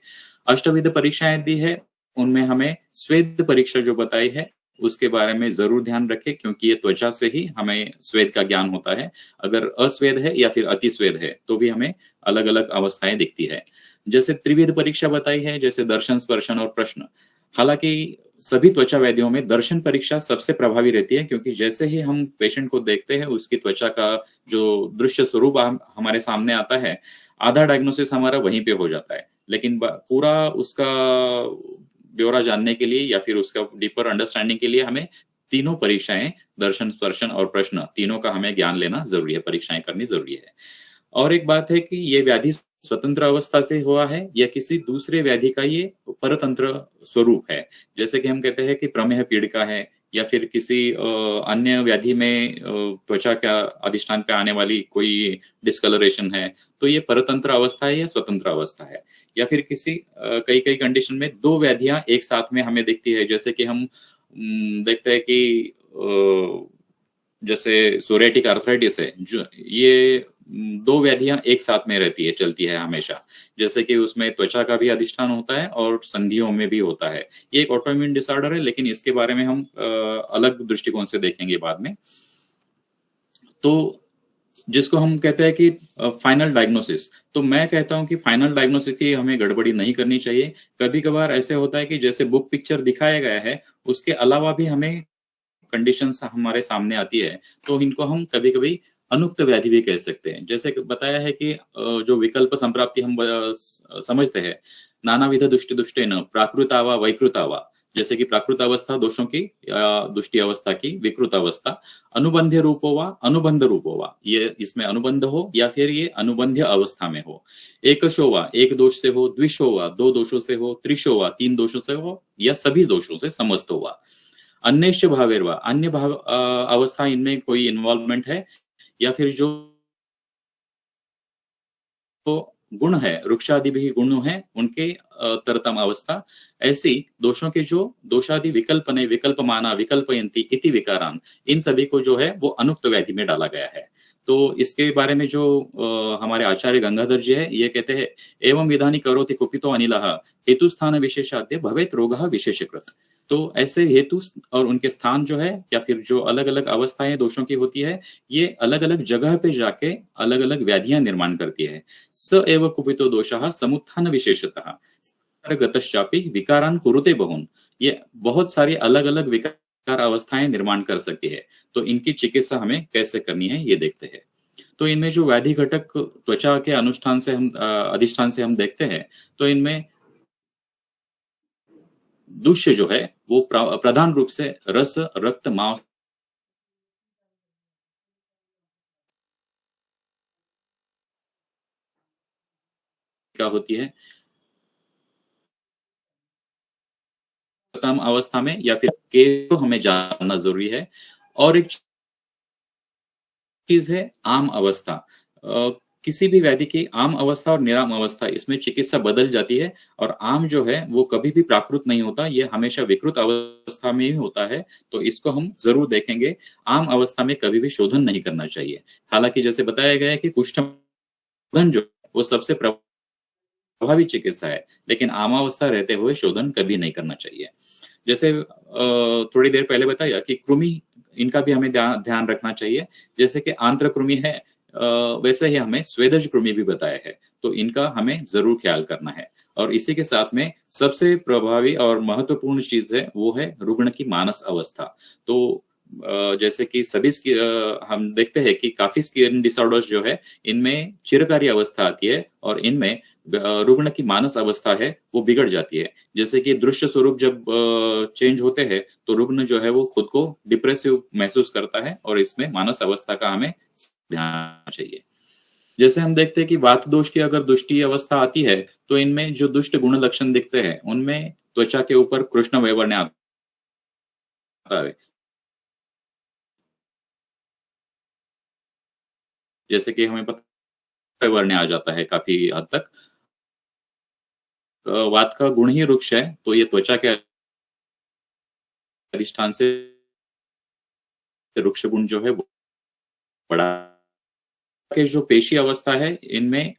अष्टविध परीक्षाएं दी है, उनमें हमें स्वेद परीक्षा जो बताई है उसके बारे में जरूर ध्यान रखें, क्योंकि ये त्वचा से ही हमें स्वेद का ज्ञान होता है। अगर अस्वेद है या फिर अतिस्वेद है तो भी हमें अलग अलग अवस्थाएं दिखती है। जैसे त्रिविध परीक्षा बताई है, जैसे दर्शन, स्पर्शन और प्रश्न। हालांकि सभी त्वचा व्याधियों में दर्शन परीक्षा सबसे प्रभावी रहती है, क्योंकि जैसे ही हम पेशेंट को देखते हैं उसकी त्वचा का जो दृश्य स्वरूप हमारे सामने आता है, आधा डायग्नोसिस हमारा वहीं पे हो जाता है। लेकिन पूरा उसका ब्यौरा जानने के लिए या फिर उसका डीपर अंडरस्टैंडिंग के लिए हमें तीनों परीक्षाएं, दर्शन, स्पर्शन और प्रश्न, तीनों का हमें ज्ञान लेना जरूरी है, परीक्षाएं करनी जरूरी है। और एक बात है कि ये व्याधि स्वतंत्र अवस्था से हुआ है या किसी दूसरे व्याधि का ये परतंत्र स्वरूप है। जैसे कि हम कहते हैं कि प्रमेह पीड़िका है, या फिर किसी अन्य व्याधि में त्वचा का अधिष्ठान पे आने वाली कोई डिस्कलरेशन है, तो ये परतंत्र अवस्था है या स्वतंत्र अवस्था है। या फिर किसी कई कई कंडीशन में दो व्याधियां एक साथ में हमें दिखती है, जैसे कि हम देखते हैं कि जैसे सोरियाटिक आर्थराइटिस है, जो ये दो व्याधियां एक साथ में रहती है, चलती है हमेशा। जैसे कि उसमें त्वचा का भी अधिष्ठान होता है और संधियों में भी होता है। ये एक ऑटोइम्यून डिसऑर्डर है, लेकिन इसके बारे में हम अलग दृष्टिकोण से देखेंगे बाद में। तो जिसको हम कहते हैं कि फाइनल डायग्नोसिस, तो मैं कहता हूं कि फाइनल डायग्नोसिस की हमें गड़बड़ी नहीं करनी चाहिए। कभी कभार ऐसे होता है कि जैसे बुक पिक्चर दिखाया गया है उसके अलावा भी हमें कंडीशंस हमारे सामने आती है, तो इनको हम कभी कभी अनुक्त व्याधि भी कह सकते हैं। जैसे बताया है कि जो विकल्प संप्राप्ति हम समझते हैं, नानाविध दुष्टि दुष्टेन प्राकृतावा वैकृतावा, जैसे कि प्राकृत अवस्था दोषों की, दुष्टि अवस्था की, विकृत अवस्था, अनुबंध्य रूपोवा, अनुबंध रूपोवा, ये इसमें अनुबंध हो या फिर ये अनुबंध्य अवस्था में हो। एकशोवा, एक दोष से हो, द्विशोवा, दो दोषों से हो, त्रिशोवा, तीन दोषों से हो, या सभी दोषों से समस्त हुआ। अन्यश्च भावेर्वा, अन्य भाव अवस्था, इनमें कोई इन्वॉल्वमेंट है, या फिर जो गुण है, वृक्षादि भी गुण है उनके तरतम अवस्था, ऐसी दोषों के जो दोषादि विकल्पने विकल्पमाना विकल्पयंती इति विकारान, इन सभी को जो है वो अनुक्त व्याधि में डाला गया है। तो इसके बारे में जो हमारे आचार्य गंगाधर जी है, ये कहते हैं एवं विधानी करोति कुपितो अनिलः हेतु स्थान विशेषाद्य भवेत रोगः विशेषकृत। तो ऐसे हेतु और उनके स्थान जो है, या फिर जो अलग अलग अवस्थाएं दोषों की होती है, ये अलग अलग जगह पे जाके अलग अलग व्याधियां निर्माण करती है। स एव कुपितो दोषः समुत्थान विशेषतः गतश्चापि विकारान कुरुते बहुन, ये बहुत सारी अलग अलग विकार अवस्थाएं निर्माण कर सकती है। तो इनकी चिकित्सा हमें कैसे करनी है ये देखते हैं। तो इनमें जो व्याधि घटक त्वचा के अनुष्ठान से हम अधिष्ठान से हम देखते हैं, तो इनमें दुष्य जो है वो प्रधान रूप से रस, रक्त, मांस का होती है प्रथम अवस्था में, या फिर के को हमें जानना जरूरी है। और एक चीज है आम अवस्था। किसी भी व्याधि की आम अवस्था और निराम अवस्था, इसमें चिकित्सा बदल जाती है। और आम जो है वो कभी भी प्राकृत नहीं होता, ये हमेशा विकृत अवस्था में ही होता है। तो इसको हम जरूर देखेंगे। आम अवस्था में कभी भी शोधन नहीं करना चाहिए। हालांकि जैसे बताया गया है कि कुष्ठरोधन जो वो सबसे प्रभावी चिकित्सा है, लेकिन आमावस्था रहते हुए शोधन कभी नहीं करना चाहिए। जैसे थोड़ी देर पहले बताया कि कृमि, इनका भी हमें ध्यान रखना चाहिए। जैसे कि आंत्र कृमि है, वैसे ही हमें स्वेदज कृमि भी बताया है, तो इनका हमें जरूर ख्याल करना है। और इसी के साथ में सबसे प्रभावी और महत्वपूर्ण चीज है वो है रुग्ण की मानस अवस्था। तो जैसे कि हम देखते हैं कि काफी स्किन डिसऑर्डर्स जो है इनमें चिरकारी अवस्था आती है, और इनमें रुग्ण की मानस अवस्था है वो बिगड़ जाती है। जैसे कि दृश्य स्वरूप जब चेंज होते हैं तो रुग्ण जो है वो खुद को डिप्रेसिव महसूस करता है, और इसमें मानस अवस्था का हमें ध्यान रखना चाहिए। जैसे हम देखते हैं कि वात दोष की अगर दुष्टि अवस्था आती है तो इनमें जो दुष्ट गुण लक्षण दिखते हैं उनमें त्वचा के ऊपर कृष्ण वैवर्ण्य आता है। जैसे कि हमें पता वैवर्ण्य आ जाता है काफी हद तक। वात का गुण ही रुक्ष है, तो ये त्वचा के अधिष्ठान से रुक्ष गुण जो है वो बड़ा के जो पेशी अवस्था है इनमें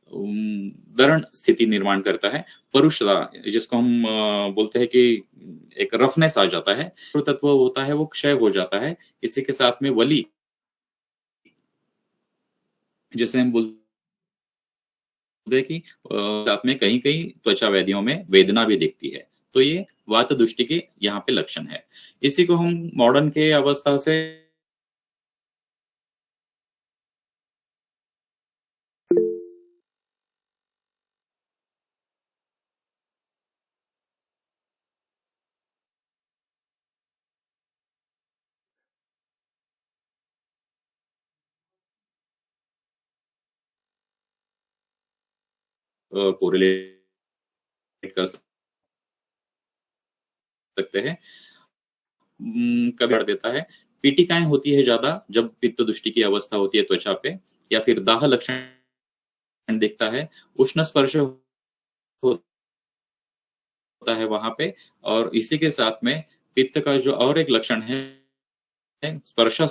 दृढ़ स्थिति निर्माण करता है। परुषता, जिसको हम बोलते हैं कि एक रफनेस आ जाता है, जो तत्व होता है वो क्षय हो जाता है। इसी के साथ में वली, जैसे हम बोलते हैं कि साथ में कहीं कहीं त्वचा वेदियों में वेदना भी दिखती है। तो ये वात दृष्टि के यहाँ पे लक्षण है। इसी को हम मॉडर्न के अवस्था से कोरिलेट कर सकते हैं। कभी बढ़ देता है। पीटिकाएं होती है ज्यादा जब पित्त दृष्टि की अवस्था होती है त्वचा पे, या फिर दाह लक्षण दिखता है। उष्ण स्पर्श होता है वहां पे। और इसी के साथ में पित्त का जो और एक लक्षण है स्पर्श,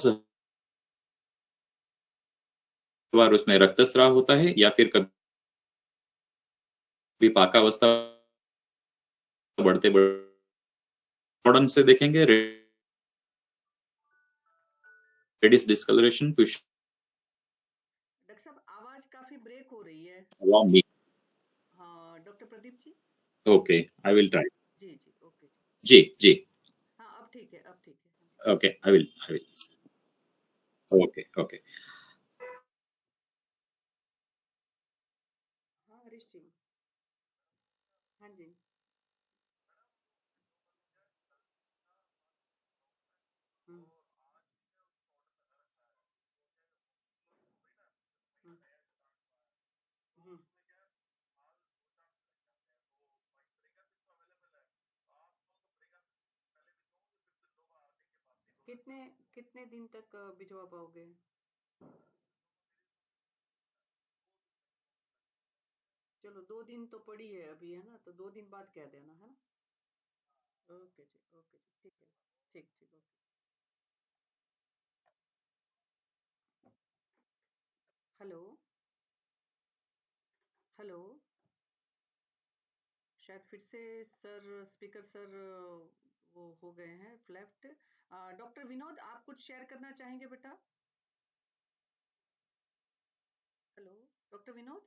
बार उसमें रक्तस्राव होता है, या फिर कभी पाकावस्था बढ़ते बढ़न से देखेंगे रेडिस डिस्कलरेशन डॉक्टर साहब आवाज काफी ब्रेक हो रही है। along me. हाँ doctor Pradeep ji. Okay, I will try. जी जी ओके जी। जी जी। हाँ अब ठीक है, अब ठीक है। हाँ Okay, I will. Okay, okay. हाँ हरीश जी। हाँ जी। हम्म हम्म हम्म। कितने कितने दिन तक भिजवा पाओगे? चलो 2 दिन तो पड़ी है अभी, है ना, तो 2 दिन बाद कह देना, है ना। ओके जी ठीक है। ठीक ठीक ओके। Hello hello. शायद फिर से सर, स्पीकर सर वो हो गए हैं लेफ्ट। डॉक्टर विनोद आप कुछ शेयर करना चाहेंगे बेटा? Hello doctor Vinod.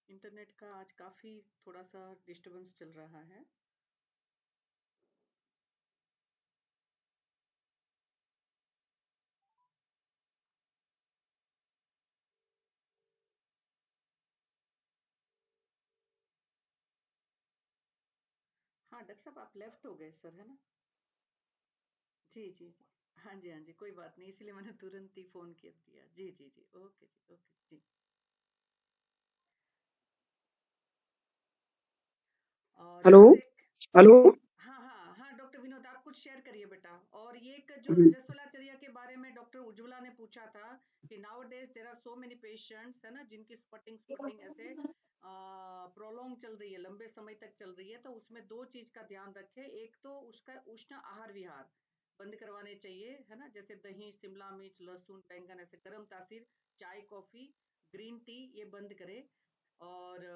इंटरनेट का आज काफी थोड़ा सा डिस्टरबेंस चल रहा है। हाँ डॉक्टर साहब आप लेफ्ट हो गए सर, है ना। जी जी जी। हाँ जी हाँ जी, कोई बात नहीं, इसलिए मैंने तुरंत ही फोन कर दिया। जी जी जी ओके जी ओके जी। और हेलो और एक। हेलो। हाँ हाँ हाँ डॉक्टर विनोद आप कुछ जो रजस्वलाचर्या के बारे में डॉक्टर उज्ज्वला ने पूछा था कि nowadays there are so many patients है ना जिनकी स्पॉटिंग ऐसे प्रोलॉन्ग चल रही है, लंबे समय तक चल रही है, तो उसमें दो चीज का ध्यान रखें। एक तो उसका उष्ण आहार विहार बंद करवाने चाहिए है ना, जैसे दही, शिमला मिर्च, लहसुन, बैंगन, ऐसे गर्म तासीर, चाय, कॉफी, ग्रीन टी, ये बंद करें। और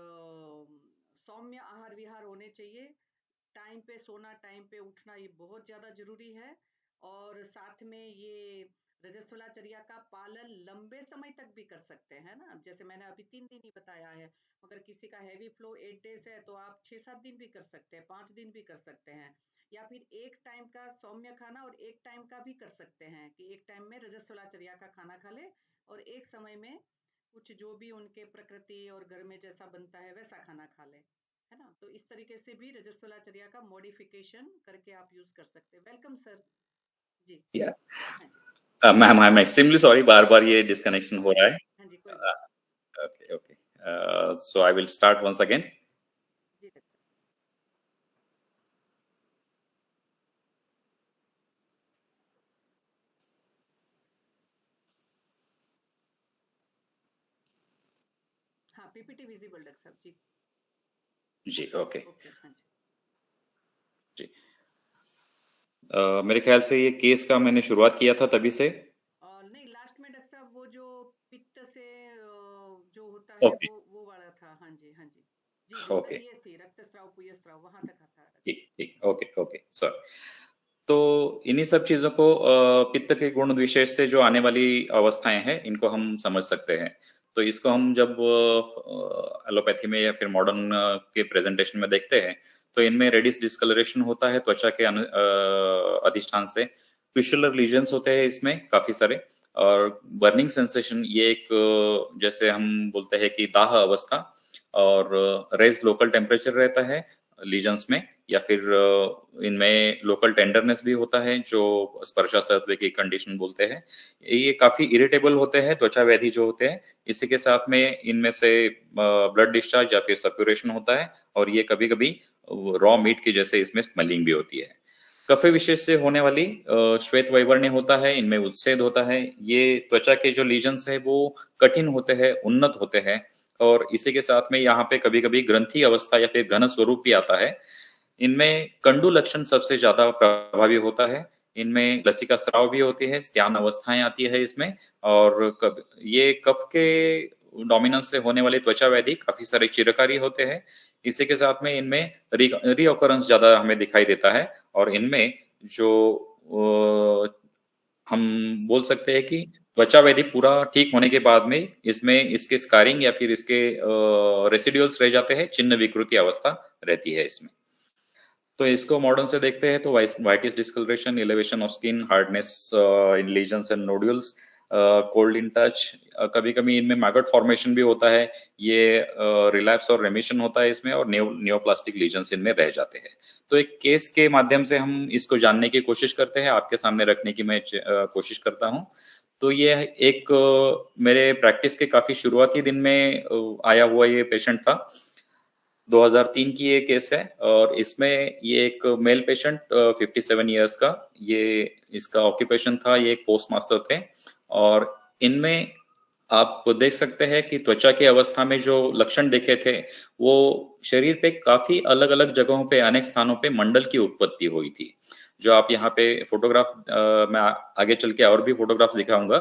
सौम्य आहार विहार होने चाहिए। टाइम पे सोना, टाइम पे उठना, ये बहुत ज्यादा जरूरी है। और साथ में ये रजस्वलाचर्या का पालन लंबे समय तक भी कर सकते हैं ना, जैसे मैंने अभी 3 दिन ही बताया है। अगर किसी का हैवी फ्लो 8 डेज है तो आप 6-7 दिन भी कर सकते हैं, 5 दिन भी कर सकते हैं। या फिर एक टाइम का सौम्य खाना और एक टाइम का भी कर सकते हैं कि एक टाइम में रजस्वलाचर्या का खाना खा ले और एक समय में कुछ जो भी उनके प्रकृति और घर में जैसा बनता है वैसा खाना खा ले, है ना। तो इस तरीके से भी रजस्वलाचर्या का मॉडिफिकेशन करके आप यूज कर सकते हैं। वेलकम सर जी। या हाँ जी। Ma'am, I am extremely sorry, बार बार ये डिस्कनेक्शन हो रहा है। हाँ जी, कोई बात okay okay, so I will start once again. जी डॉक्टर। हाँ, पीपीटी विजिबल डॉक्टर साहब जी। जी ओके ओके हाँ जी। जी। मेरे ख्याल से ये केस का मैंने शुरुआत किया था तभी से। और नहीं, लास्ट में डॉक्टर साहब वो जो पित्त से जो होता है ओके वो वाला था। हाँ जी हाँ जी जी जी। ओके, ये थी रक्तस्राव, पुयस्राव, वहां तक था। ठीक ठीक, ओके ओके, सॉरी। तो इन्हीं सब चीजों को पित्त के गुण विशेष से जो आने वाली अवस्थाएं हैं इनको हम समझ सकते हैं। तो इसको हम जब एलोपैथी में या फिर मॉडर्न के प्रेजेंटेशन में देखते हैं तो इनमें रेडिस डिस्कलरेशन होता है त्वचा के अधिष्ठान से। फिशुलर लीजन्स होते हैं इसमें काफी सारे, और बर्निंग सेंसेशन, ये एक जैसे हम बोलते हैं कि दाह अवस्था, और रेज लोकल टेम्परेचर रहता है लीजन्स में, या फिर इनमें लोकल टेंडरनेस भी होता है जो स्पर्शासत्व की कंडीशन बोलते हैं। ये काफी इरिटेबल होते हैं त्वचा व्याधि जो होते हैं। इसी के साथ में इनमें से ब्लड डिस्चार्ज या फिर सप्यूरेशन होता है, और ये कभी कभी रॉ मीट की जैसे इसमें स्मेलिंग भी होती है। कफे विशेष से होने वाली श्वेत वैवर्ण्य होता है, इनमें उच्छेद होता है। ये त्वचा के जो लीजन्स है वो कठिन होते हैं, उन्नत होते हैं, और इसी के साथ में यहाँ पे कभी कभी ग्रंथि अवस्था या फिर घन स्वरूप भी आता है। इनमें कंडु लक्षण सबसे ज्यादा प्रभावी होता है। इनमें लसिका स्राव भी होती है, स्त्यान अवस्थाएं आती है इसमें, और ये कफ के डोमिनेंस से होने वाली त्वचा व्याधि काफी सारे चिरकारी होते हैं। इसी के साथ में इनमें रीऑकरेंस ज्यादा हमें दिखाई देता है, और इनमें जो हम बोल सकते हैं कि त्वचा व्याधि पूरा ठीक होने के बाद में इसमें इसके स्कारिंग या फिर इसके रेसिड्यूल्स रह जाते हैं, चिन्ह विकृति अवस्था रहती है इसमें। तो इसको मॉडर्न से देखते हैं तो whitish discolouration, elevation of skin, hardness in lesions and nodules, cold in touch, कभी कभी इनमें मैगट फॉर्मेशन भी होता है। ये रिलैप्स और रेमिशन होता है इसमें, और नियोप्लास्टिक लीजन्स इनमें रह जाते हैं। तो एक केस के माध्यम से हम इसको जानने की कोशिश करते हैं, आपके सामने रखने की मैं कोशिश करता हूँ। तो ये एक मेरे प्रैक्टिस के काफी शुरुआती दिन में आया हुआ ये पेशेंट था। 2003 की ये केस है, और इसमें ये एक मेल पेशेंट 57 इयर्स का, ये इसका ऑक्यूपेशन था, ये एक पोस्ट मास्टर थे। और इनमें आप देख सकते हैं कि त्वचा की अवस्था में जो लक्षण देखे थे वो शरीर पे काफी अलग अलग जगहों पे, अनेक स्थानों पे मंडल की उत्पत्ति हुई थी। जो आप यहाँ पे फोटोग्राफ, मैं आगे चल के और भी फोटोग्राफ दिखाऊंगा,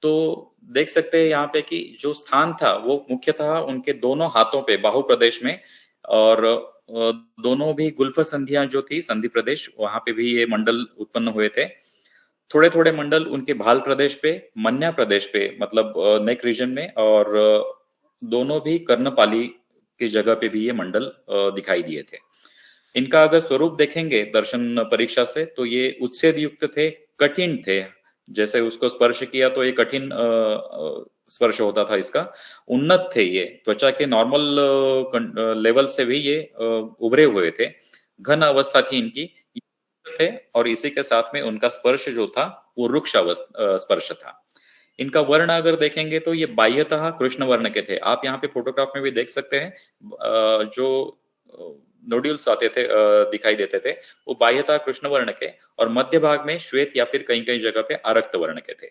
तो देख सकते हैं यहाँ पे कि जो स्थान था वो मुख्यतः उनके दोनों हाथों पे, बाहु प्रदेश में, और दोनों भी गुल्फ संधियां जो थी, संधि प्रदेश, वहां पे भी ये मंडल उत्पन्न हुए थे। थोड़े थोड़े मंडल उनके भाल प्रदेश पे, मन्या प्रदेश पे, मतलब नेक रीजन में, और दोनों भी कर्णपाली की जगह पे भी ये मंडल दिखाई दिए थे। इनका अगर स्वरूप देखेंगे दर्शन परीक्षा से तो ये उच्छेद युक्त थे, कठिन थे। जैसे उसको स्पर्श किया तो ये कठिन स्पर्श होता था इसका। उन्नत थे, ये त्वचा के नॉर्मल लेवल से भी ये उभरे हुए थे। घन अवस्था थी इनकी थे, और इसी के साथ में उनका स्पर्श जो था वो रुक्ष स्पर्श था। इनका वर्ण अगर देखेंगे तो ये बाह्यतः कृष्ण वर्ण के थे। आप यहाँ पे फोटोग्राफ में भी देख सकते हैं जो नोड्यूल्स आते थे, दिखाई देते थे, वो बाह्यतः कृष्ण वर्ण के और मध्य भाग में श्वेत या फिर कहीं कहीं जगह पे आरक्त वर्ण के थे।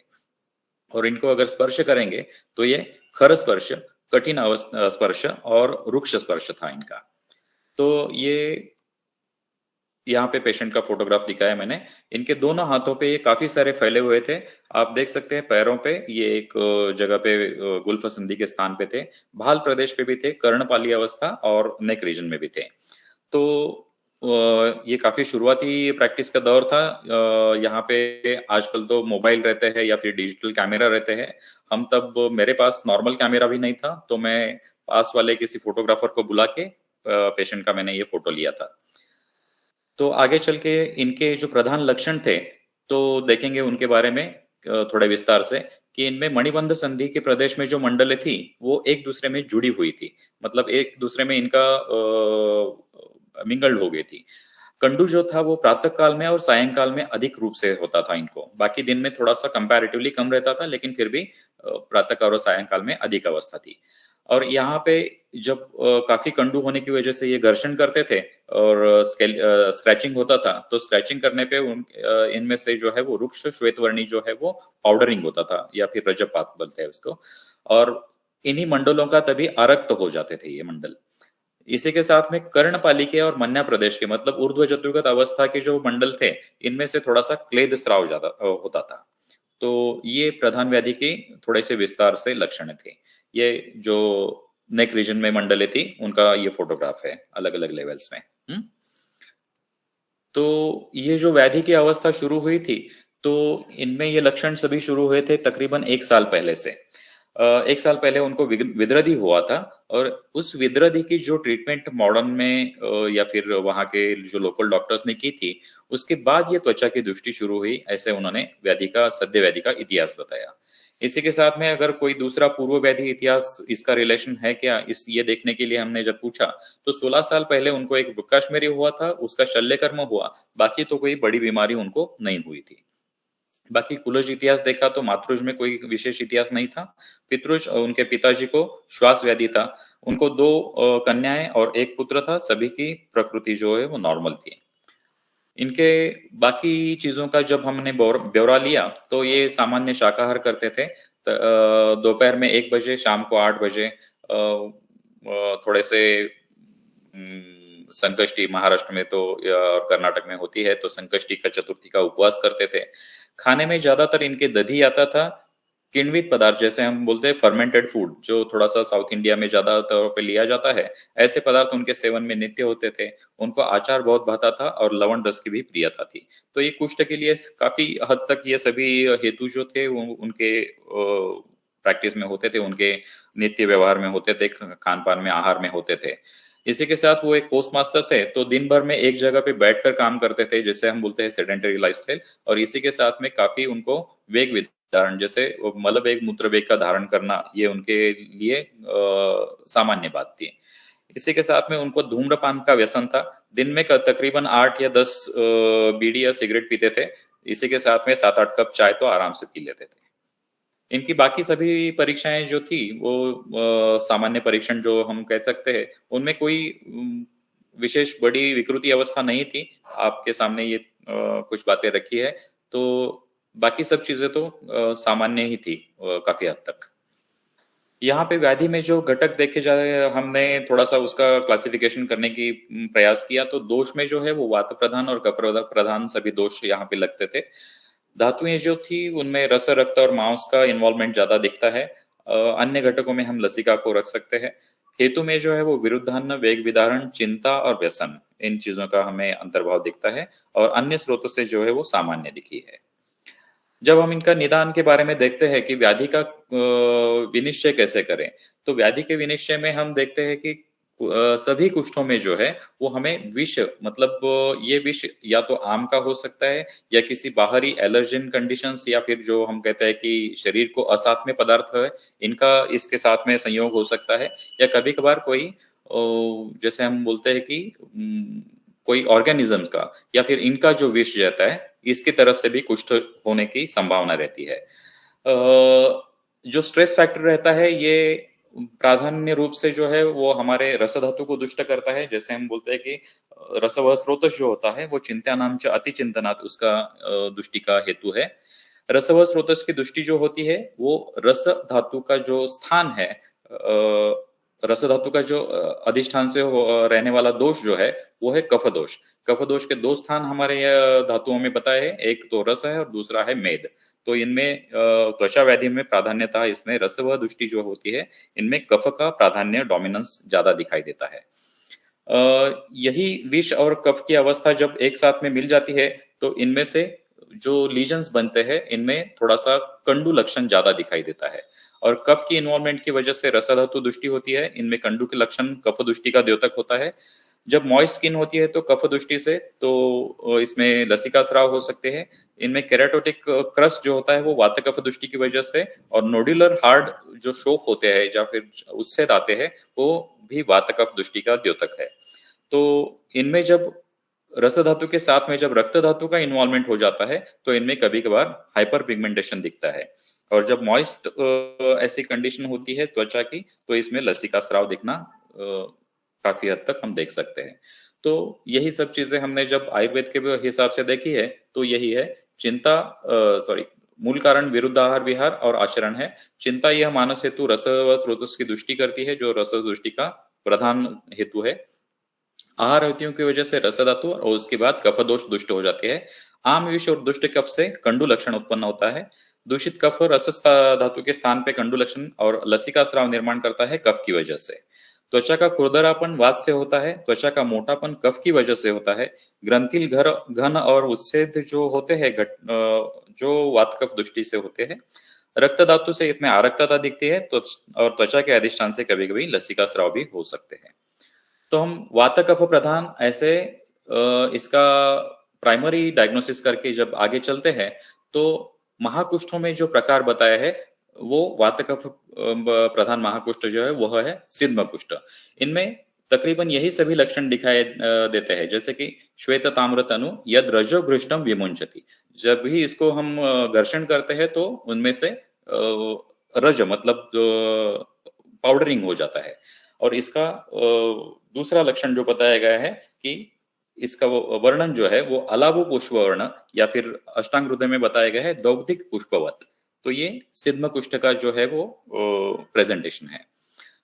और इनको अगर स्पर्श करेंगे तो ये खर स्पर्श, कठिन स्पर्श और रुक्ष स्पर्श था इनका। तो ये यहाँ पे पेशेंट का फोटोग्राफ दिखाया मैंने। इनके दोनों हाथों पे ये काफी सारे फैले हुए थे, आप देख सकते हैं। पैरों पे ये एक जगह पे गुल्फ संधि के स्थान पे थे, भाल प्रदेश पे भी थे, कर्णपाली अवस्था और नेक रीजन में भी थे। तो ये काफी शुरुआती प्रैक्टिस का दौर था। यहाँ पे आजकल तो मोबाइल रहते हैं या फिर डिजिटल कैमरा रहते हैं। हम तब, मेरे पास नॉर्मल कैमरा भी नहीं था, तो मैं पास वाले किसी फोटोग्राफर को बुला के पेशेंट का मैंने ये फोटो लिया था। तो आगे चल के इनके जो प्रधान लक्षण थे तो देखेंगे उनके बारे में थोड़े विस्तार से, कि इनमें मणिबंध संधि के प्रदेश में जो मंडलें थी वो एक दूसरे में जुड़ी हुई थी, मतलब एक दूसरे में इनका मिंगल्ड हो गई थी। कंडू जो था वो प्रातः काल में और सायंकाल में अधिक रूप से होता था इनको, बाकी दिन में थोड़ा सा कंपैरेटिवली कम रहता था, लेकिन फिर भी प्रातः काल और सायंकाल में अधिक अवस्था थी। और यहाँ पे जब काफी कंडू होने की वजह से ये घर्षण करते थे और स्क्रैचिंग होता था, तो स्क्रैचिंग करने पे इनमें से जो है वो रुक्ष श्वेतवर्णी जो है वो पाउडरिंग होता था या फिर रजपात बोलते हैं उसको, और इन्हीं मंडलों का तभी आरक्त हो जाते थे ये मंडल। इसी के साथ में कर्णपालिके और मन्या प्रदेश के, मतलब ऊर्ध्व चतुर्गत अवस्था के जो मंडल थे, इनमें से थोड़ा सा क्लेद स्राव ज्यादा होता था। तो ये प्रधान व्याधि के थोड़े से विस्तार से लक्षण थे। ये जो नेक रीजन में मंडले थी उनका ये फोटोग्राफ है अलग अलग लेवल्स में। तो ये जो व्याधि की अवस्था शुरू हुई थी, तो इनमें ये लक्षण सभी शुरू हुए थे तकरीबन 1 साल पहले से। 1 साल पहले उनको विद्रधि हुआ था, और उस विद्रधि की जो ट्रीटमेंट मॉडर्न में या फिर वहां के जो लोकल डॉक्टर्स ने की थी, उसके बाद ये त्वचा की दृष्टि शुरू हुई, ऐसे उन्होंने व्याधि का, सद्य व्याधि का इतिहास बताया। इसी के साथ में अगर कोई दूसरा पूर्व व्याधि इतिहास, इसका रिलेशन है क्या, इस ये देखने के लिए हमने जब पूछा तो 16 साल पहले उनको एक वृक्काश्मरी हुआ था, उसका शल्यकर्म हुआ, बाकी तो कोई बड़ी बीमारी उनको नहीं हुई थी। बाकी कुलज इतिहास देखा तो मातृज में कोई विशेष इतिहास नहीं था। पितृज, उनके पिताजी को श्वास व्याधि था, उनको 2 कन्याएं और 1 पुत्र था, सभी की प्रकृति जो है वो नॉर्मल थी। इनके बाकी चीजों का जब हमने ब्यौरा लिया तो ये सामान्य शाकाहार करते थे। दोपहर में 1 बजे, शाम को 8 बजे थोड़े से संकष्टी, महाराष्ट्र में तो और कर्नाटक में होती है, तो संकष्टी का, चतुर्थी का उपवास करते थे। खाने में ज्यादातर इनके दही आता था, किण्वित पदार्थ जैसे हम बोलते हैं फर्मेंटेड फूड, जो थोड़ा सा साउथ इंडिया में ज्यादा तौर पे लिया जाता है, ऐसे पदार्थ उनके सेवन में नित्य होते थे। उनको आचार बहुत भाता था और लवण रस की भी प्रियता थी। तो ये कुष्ठ के लिए काफी हद तक ये सभी हेतु जो थे वो उनके प्रैक्टिस में होते थे, उनके नित्य व्यवहार में होते थे, खान पान में, आहार में होते थे। इसी के साथ वो एक पोस्ट मास्टर थे, तो दिन भर में एक जगह पे बैठकर काम करते थे, जैसे हम बोलते हैं सेडेंटरी लाइफस्टाइल। और इसी के साथ में काफी उनको वेग धारण, जैसे मल वेग, मूत्र वेग का धारण करना, ये उनके लिए सामान्य बात थी। इसी के साथ में उनको धूम्रपान का व्यसन था, दिन में तकरीबन 8 या 10 बीड़ी या सिगरेट पीते थे। इसी के साथ में 7-8 कप चाय तो आराम से पी लेते थे। इनकी बाकी सभी परीक्षाएं जो थी वो सामान्य परीक्षण जो हम कह सकते हैं, उनमें कोई विशेष बड़ी विकृति अवस्था नहीं थी। आपके सामने ये कुछ बातें रखी है, तो बाकी सब चीजें तो सामान्य ही थी काफी हद तक। यहाँ पे व्याधि में जो घटक देखे जाए, हमने थोड़ा सा उसका क्लासिफिकेशन करने की प्रयास किया। तो दोष में जो है वो वात प्रधान और कफ प्रधान सभी दोष यहाँ पे लगते थे। धातुएं जो थी उनमें रस, रक्त और मांस का इन्वॉल्वमेंट ज्यादा दिखता है। अन्य घटकों में हम लसिका को रख सकते हैं। हेतु में जो है वो विरुद्धान्न, वेग विधारण, चिंता और व्यसन, इन चीजों का हमें अंतर्भाव दिखता है। और अन्य स्रोत से जो है वो सामान्य दिखी है। जब हम इनका निदान के बारे में देखते हैं कि व्याधि का विनिश्चय कैसे करें, तो व्याधि के विनिश्चय में हम देखते हैं कि सभी कुष्ठों में जो है वो हमें विष, मतलब ये विष या तो आम का हो सकता है या किसी बाहरी एलर्जन कंडीशंस, या फिर जो हम कहते हैं कि शरीर को असात्म्य पदार्थ है, इनका इसके साथ में संयोग हो सकता है। या कभी कभार कोई जैसे हम बोलते हैं कि कोई ऑर्गेनिज्म का या फिर इनका जो विष रहता है, इसकी तरफ से भी कुष्ठ होने की संभावना रहती है। जो स्ट्रेस फैक्टर रहता है, ये प्राधान्य रूप से जो है वो हमारे रस धातु को दुष्ट करता है। जैसे हम बोलते हैं कि रसवह स्रोतस जो होता है वो चिंत्यानाम च अतिचिंतनात्, उसका दुष्टि का हेतु है। रसवह स्रोतस की दुष्टि जो होती है वो रस धातु का जो स्थान है, रस धातु का जो अधिष्ठान से रहने वाला दोष जो है वो है कफ दोष। कफ दोष के दो स्थान हमारे धातुओं में बताए हैं, एक तो रस है और दूसरा है मेद। तो इनमें त्वचा व्याधि में प्राधान्यता इसमें रस व दुष्टि जो होती है इनमें कफ का प्राधान्य डोमिनेंस ज्यादा दिखाई देता है। यही विष और कफ की अवस्था जब एक साथ में मिल जाती है तो इनमें से जो लीजन्स बनते हैं इनमें थोड़ा सा कंडू लक्षण ज्यादा दिखाई देता है। और कफ की इन्वॉल्वमेंट की वजह से रस धातु दुष्टि होती है, इनमें कंडू के लक्षण कफ दुष्टि का द्योतक होता है। जब मॉइस्ट स्किन होती है तो कफ दृष्टि से तो इसमें लसिका स्राव हो सकते हैं। इनमें केराटोटिक क्रस्ट जो होता है वो वात कफ दृष्टि की वजह से, और नोड्यूलर हार्ड जो शोक होते हैं या फिर उत्सेद आते हैं वो भी वात कफ दृष्टि का द्योतक है। तो इनमें जब रस धातु के साथ में जब रक्त धातु का इन्वॉल्वमेंट हो जाता है तो इनमें कभी कभार हाइपर पिगमेंटेशन दिखता है। और जब मॉइस्ट ऐसी कंडीशन होती है त्वचा की तो इसमें लसिका स्राव दिखना काफी हद तक हम देख सकते हैं। तो यही सब चीजें हमने जब आयुर्वेद के हिसाब से देखी है तो यही है चिंता, मूल कारण विरुद्धाहार विहार और आचरण है। चिंता यह मानस हेतु रस व स्रोतस की दृष्टि करती है जो रस दृष्टि का प्रधान हेतु है। आहार हेतुओं की वजह से रस धातु और उसके बाद कफ दोष दुष्ट हो जाती है। आम विष और दुष्ट कफ से कंडू लक्षण उत्पन्न होता है। दूषित कफ रस धातु के स्थान पे कंडू लक्षण और लसिका स्राव निर्माण करता है कफ की वजह से। त्वचा का खुरदरापन वात से होता है। त्वचा का मोटापन कफ की वजह से होता है। ग्रंथिल घन और उत्सेद जो होते हैं जो वात कफ दृष्टि से होते हैं। रक्त धातु से इसमें आरक्तता दिखती है तो और त्वचा के अधिष्ठान से कभी कभी लसिका स्राव भी हो सकते हैं। तो हम वात कफ प्रधान ऐसे इसका प्राइमरी डायग्नोसिस करके जब आगे चलते हैं तो महाकुष्ठों में जो प्रकार बताया है वो वात कफ प्रधान महाकुष्ठ जो है वह है सिद्ध कुष्ठ। इनमें तकरीबन यही सभी लक्षण दिखाई देते हैं, जैसे कि श्वेत ताम्र तनु यद रजो घृष्टम विमुंचति। जब भी इसको हम घर्षण करते हैं तो उनमें से रज मतलब पाउडरिंग हो जाता है। और इसका दूसरा लक्षण जो बताया गया है कि इसका वर्णन जो है वो अलाभो पुष्प वर्ण या फिर अष्टांग हृदय में बताया गया है दौग्धिक पुष्पवत। तो ये सिद्ध कुष्ठ का जो है वो प्रेजेंटेशन है।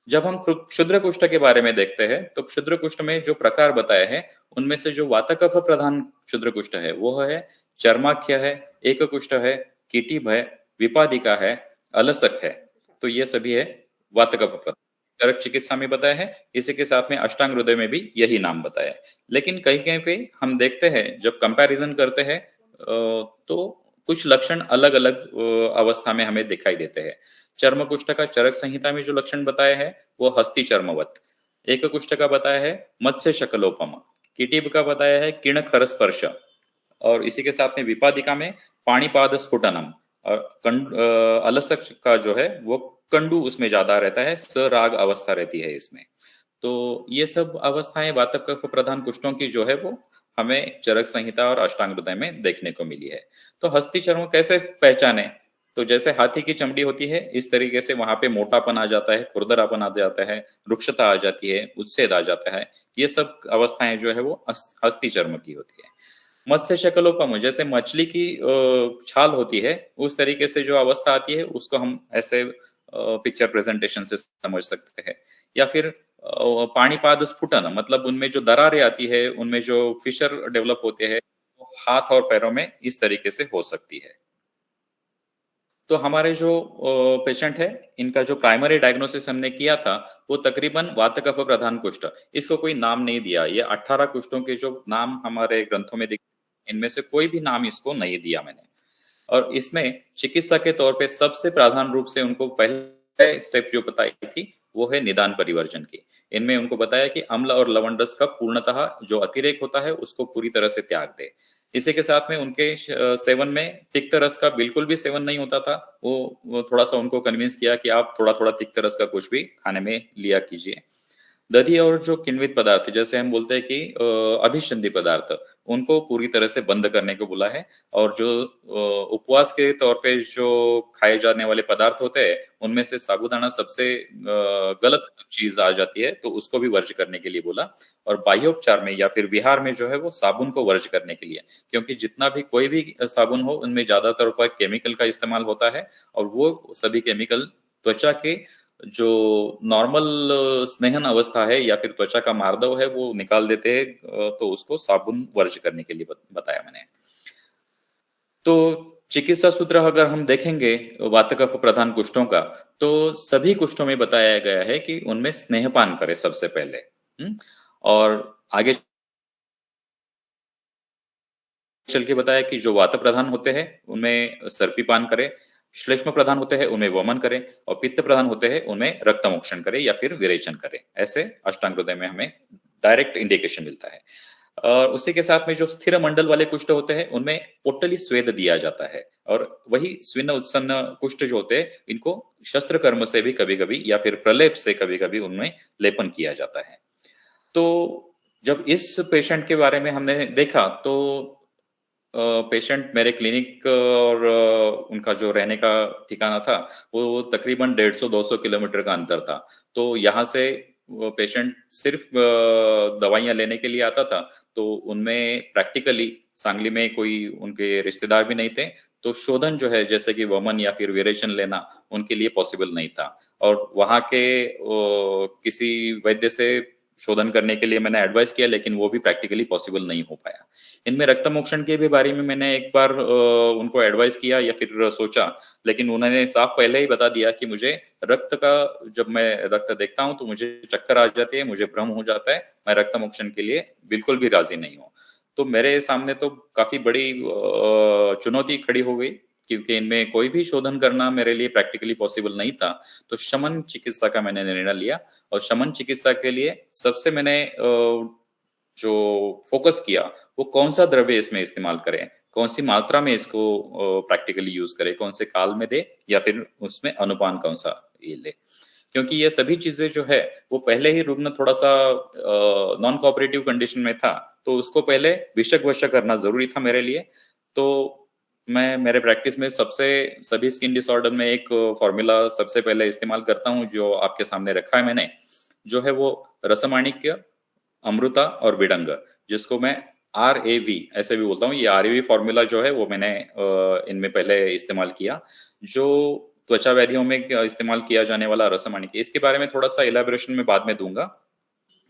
जब हम क्षुद्र कुष्ठ के बारे में देखते हैं तो क्षुद्र कुष्ठ में जो प्रकार बताए हैं उनमें से जो वातकफ प्रधान क्षुद्र कुष्ठ है वो है चर्माख्य है, एक कुष्ठ है, कीटिभ है, विपादिका है, अलसक है। तो ये सभी है वातकफ प्रधान। चरक चिकित्सा में बताया है, इसी के साथ में अष्टांग हृदय में भी यही नाम बताया है। लेकिन कहीं कहीं पे हम देखते हैं जब कंपैरिजन करते हैं तो कुछ लक्षण अलग अलग अवस्था में हमें दिखाई देते हैं। चर्म कुष्ठ का चरक संहिता में जो लक्षण बताया है वो हस्ती चर्मवत। एक कुष्ठ का बताया है मत्स्य शकलोपम। कीटिभ का बताया है किर्ण खर स्पर्श। और इसी के साथ में विपादिका में पाणिपाद स्फुटनम। और अलसक का जो है वो कंडू उसमें ज्यादा रहता है, सराग अवस्था रहती है इसमें। तो ये सब अवस्थाएं वातकफ प्रधान कुष्ठों की जो है वो हमें चरक संहिता और अष्टांग हृदय में देखने को मिली है। तो हस्ती चर्म कैसे पहचाने? तो जैसे हाथी की चमड़ी होती है इस तरीके से वहां पे मोटापन आ जाता है, खुरदरापन आ जाता है, रुक्षता आ जाती है, उत्सेद आ जाता है। ये सब अवस्थाएं जो है वो हस्ती चर्म की होती है। मत्स्य शकलोपम जैसे मछली की छाल होती है उस तरीके से जो अवस्था आती है उसको हम ऐसे पिक्चर प्रेजेंटेशन से समझ सकते हैं। या फिर पाणिपाद स्फुटन मतलब उनमें जो दरारें आती है, उनमें जो फिशर डेवलप होते हैं वो हाथ और पैरों में इस तरीके से हो सकती है। तो हमारे जो पेशेंट है इनका जो प्राइमरी डायग्नोसिस हमने किया था वो तकरीबन वातकफ प्रधान कुष्ठ। इसको कोई नाम नहीं दिया। ये 18 कुष्ठों के जो नाम हमारे ग्रंथों में दिखे इनमें से कोई भी नाम इसको नहीं दिया मैंने। और इसमें चिकित्सा के तौर पे सबसे प्रधान रूप से उनको पहले स्टेप जो बताई थी वो है निदान परिवर्जन की। इनमें उनको बताया कि अम्ल और लवण रस का पूर्णतः जो अतिरेक होता है उसको पूरी तरह से त्याग दे। इसी के साथ में उनके सेवन में तिक्त रस का बिल्कुल भी सेवन नहीं होता था। वो थोड़ा सा उनको कन्विंस किया कि आप थोड़ा थोड़ा तिक्त रस का कुछ भी खाने में लिया कीजिए। दधी और जो किण्वित पदार्थ जैसे हम बोलते हैं कि अभिसंधि पदार्थ, उनको पूरी तरह से बंद करने को बोला है। और जो उपवास के तौर पे जो खाए जाने वाले पदार्थ होते हैं, उनमें से साबूदाना सबसे गलत चीज आ जाती है, तो उसको भी वर्ज करने के लिए बोला। और बाह्योपचार में या फिर विहार में जो है वो साबुन को वर्ज करने के लिए, क्योंकि जितना भी कोई भी साबुन हो उनमें ज्यादातर पर केमिकल का इस्तेमाल होता है, और वो सभी केमिकल त्वचा के जो नॉर्मल स्नेहन अवस्था है या फिर त्वचा का मार्दव है वो निकाल देते हैं। तो उसको साबुन वर्ज करने के लिए बताया मैंने। तो चिकित्सा सूत्र अगर हम देखेंगे वात कफ प्रधान कुष्ठों का, तो सभी कुष्ठों में बताया गया है कि उनमें स्नेहपान करें सबसे पहले। और आगे चल के बताया कि जो वात प्रधान होते हैं उनमें सर्पीपान करें, श्लेष्म प्रधान होते हैं उनमें वमन करें, और पित्त प्रधान होते हैं उनमें रक्तमोक्षण करें या फिर विरेचन करें। ऐसे अष्टांग हृदय में हमें डायरेक्ट इंडिकेशन मिलता है। और उसी के साथ में जो स्थिर मंडल वाले कुष्ठ होते हैं उनमें पोटली स्वेद दिया जाता है। और वही स्विन्न उत्सन्न कुष्ठ जो होते हैं इनको शस्त्र कर्म से भी कभी कभी या फिर प्रलेप से कभी कभी उनमें लेपन किया जाता है। तो जब इस पेशेंट के बारे में हमने देखा तो पेशेंट मेरे क्लिनिक और उनका जो रहने का ठिकाना था वो तकरीबन 150-200 किलोमीटर का अंतर था। तो यहाँ से पेशेंट सिर्फ दवाइयाँ लेने के लिए आता था, तो उनमें प्रैक्टिकली सांगली में कोई उनके रिश्तेदार भी नहीं थे, तो शोधन जो है जैसे कि वमन या फिर विरेचन लेना उनके लिए पॉसिबल नहीं था। और वहाँ के किसी वैद्य से शोधन करने के लिए मैंने एडवाइस किया, लेकिन वो भी प्रैक्टिकली पॉसिबल नहीं हो पाया। इनमें रक्तमोक्षण के भी बारे में मैंने एक बार उनको एडवाइस किया या फिर सोचा, लेकिन उन्होंने साफ पहले ही बता दिया कि मुझे रक्त का, जब मैं रक्त देखता हूं तो मुझे चक्कर आ जाती है, मुझे भ्रम हो जाता है, मैं रक्तमोक्षण के लिए बिल्कुल भी राजी नहीं हूँ। तो मेरे सामने तो काफी बड़ी चुनौती खड़ी हो गई, क्योंकि इनमें कोई भी शोधन करना मेरे लिए प्रैक्टिकली पॉसिबल नहीं था। तो शमन चिकित्सा का मैंने निर्णय लिया, और शमन चिकित्सा के लिए सबसे मैंने जो फोकस किया वो कौन सा द्रव्य इसमें इस्तेमाल करें, कौन सी मात्रा में इसको प्रैक्टिकली यूज करें, कौन से काल में दे, या फिर उसमें अनुपान कौन सा ये ले। क्योंकि ये सभी चीजें जो है वो पहले ही रुग्ण थोड़ा सा नॉन कोऑपरेटिव कंडीशन में था, तो उसको पहले विषक वशक करना जरूरी था मेरे लिए। तो मैं मेरे प्रैक्टिस में सभी स्किन डिसऑर्डर में एक फॉर्मूला सबसे पहले इस्तेमाल करता हूँ, जो आपके सामने रखा है मैंने, जो है वो रसमाणिक्य, अमृता और विडंग, जिसको मैं RAV ऐसे भी बोलता हूँ। ये RAV फॉर्मूला जो है वो मैंने इनमें पहले इस्तेमाल किया। जो त्वचा व्याधियों में इस्तेमाल किया जाने वाला रसमाणिक्य, इसके बारे में थोड़ा सा इलेबोरेशन में बाद में दूंगा।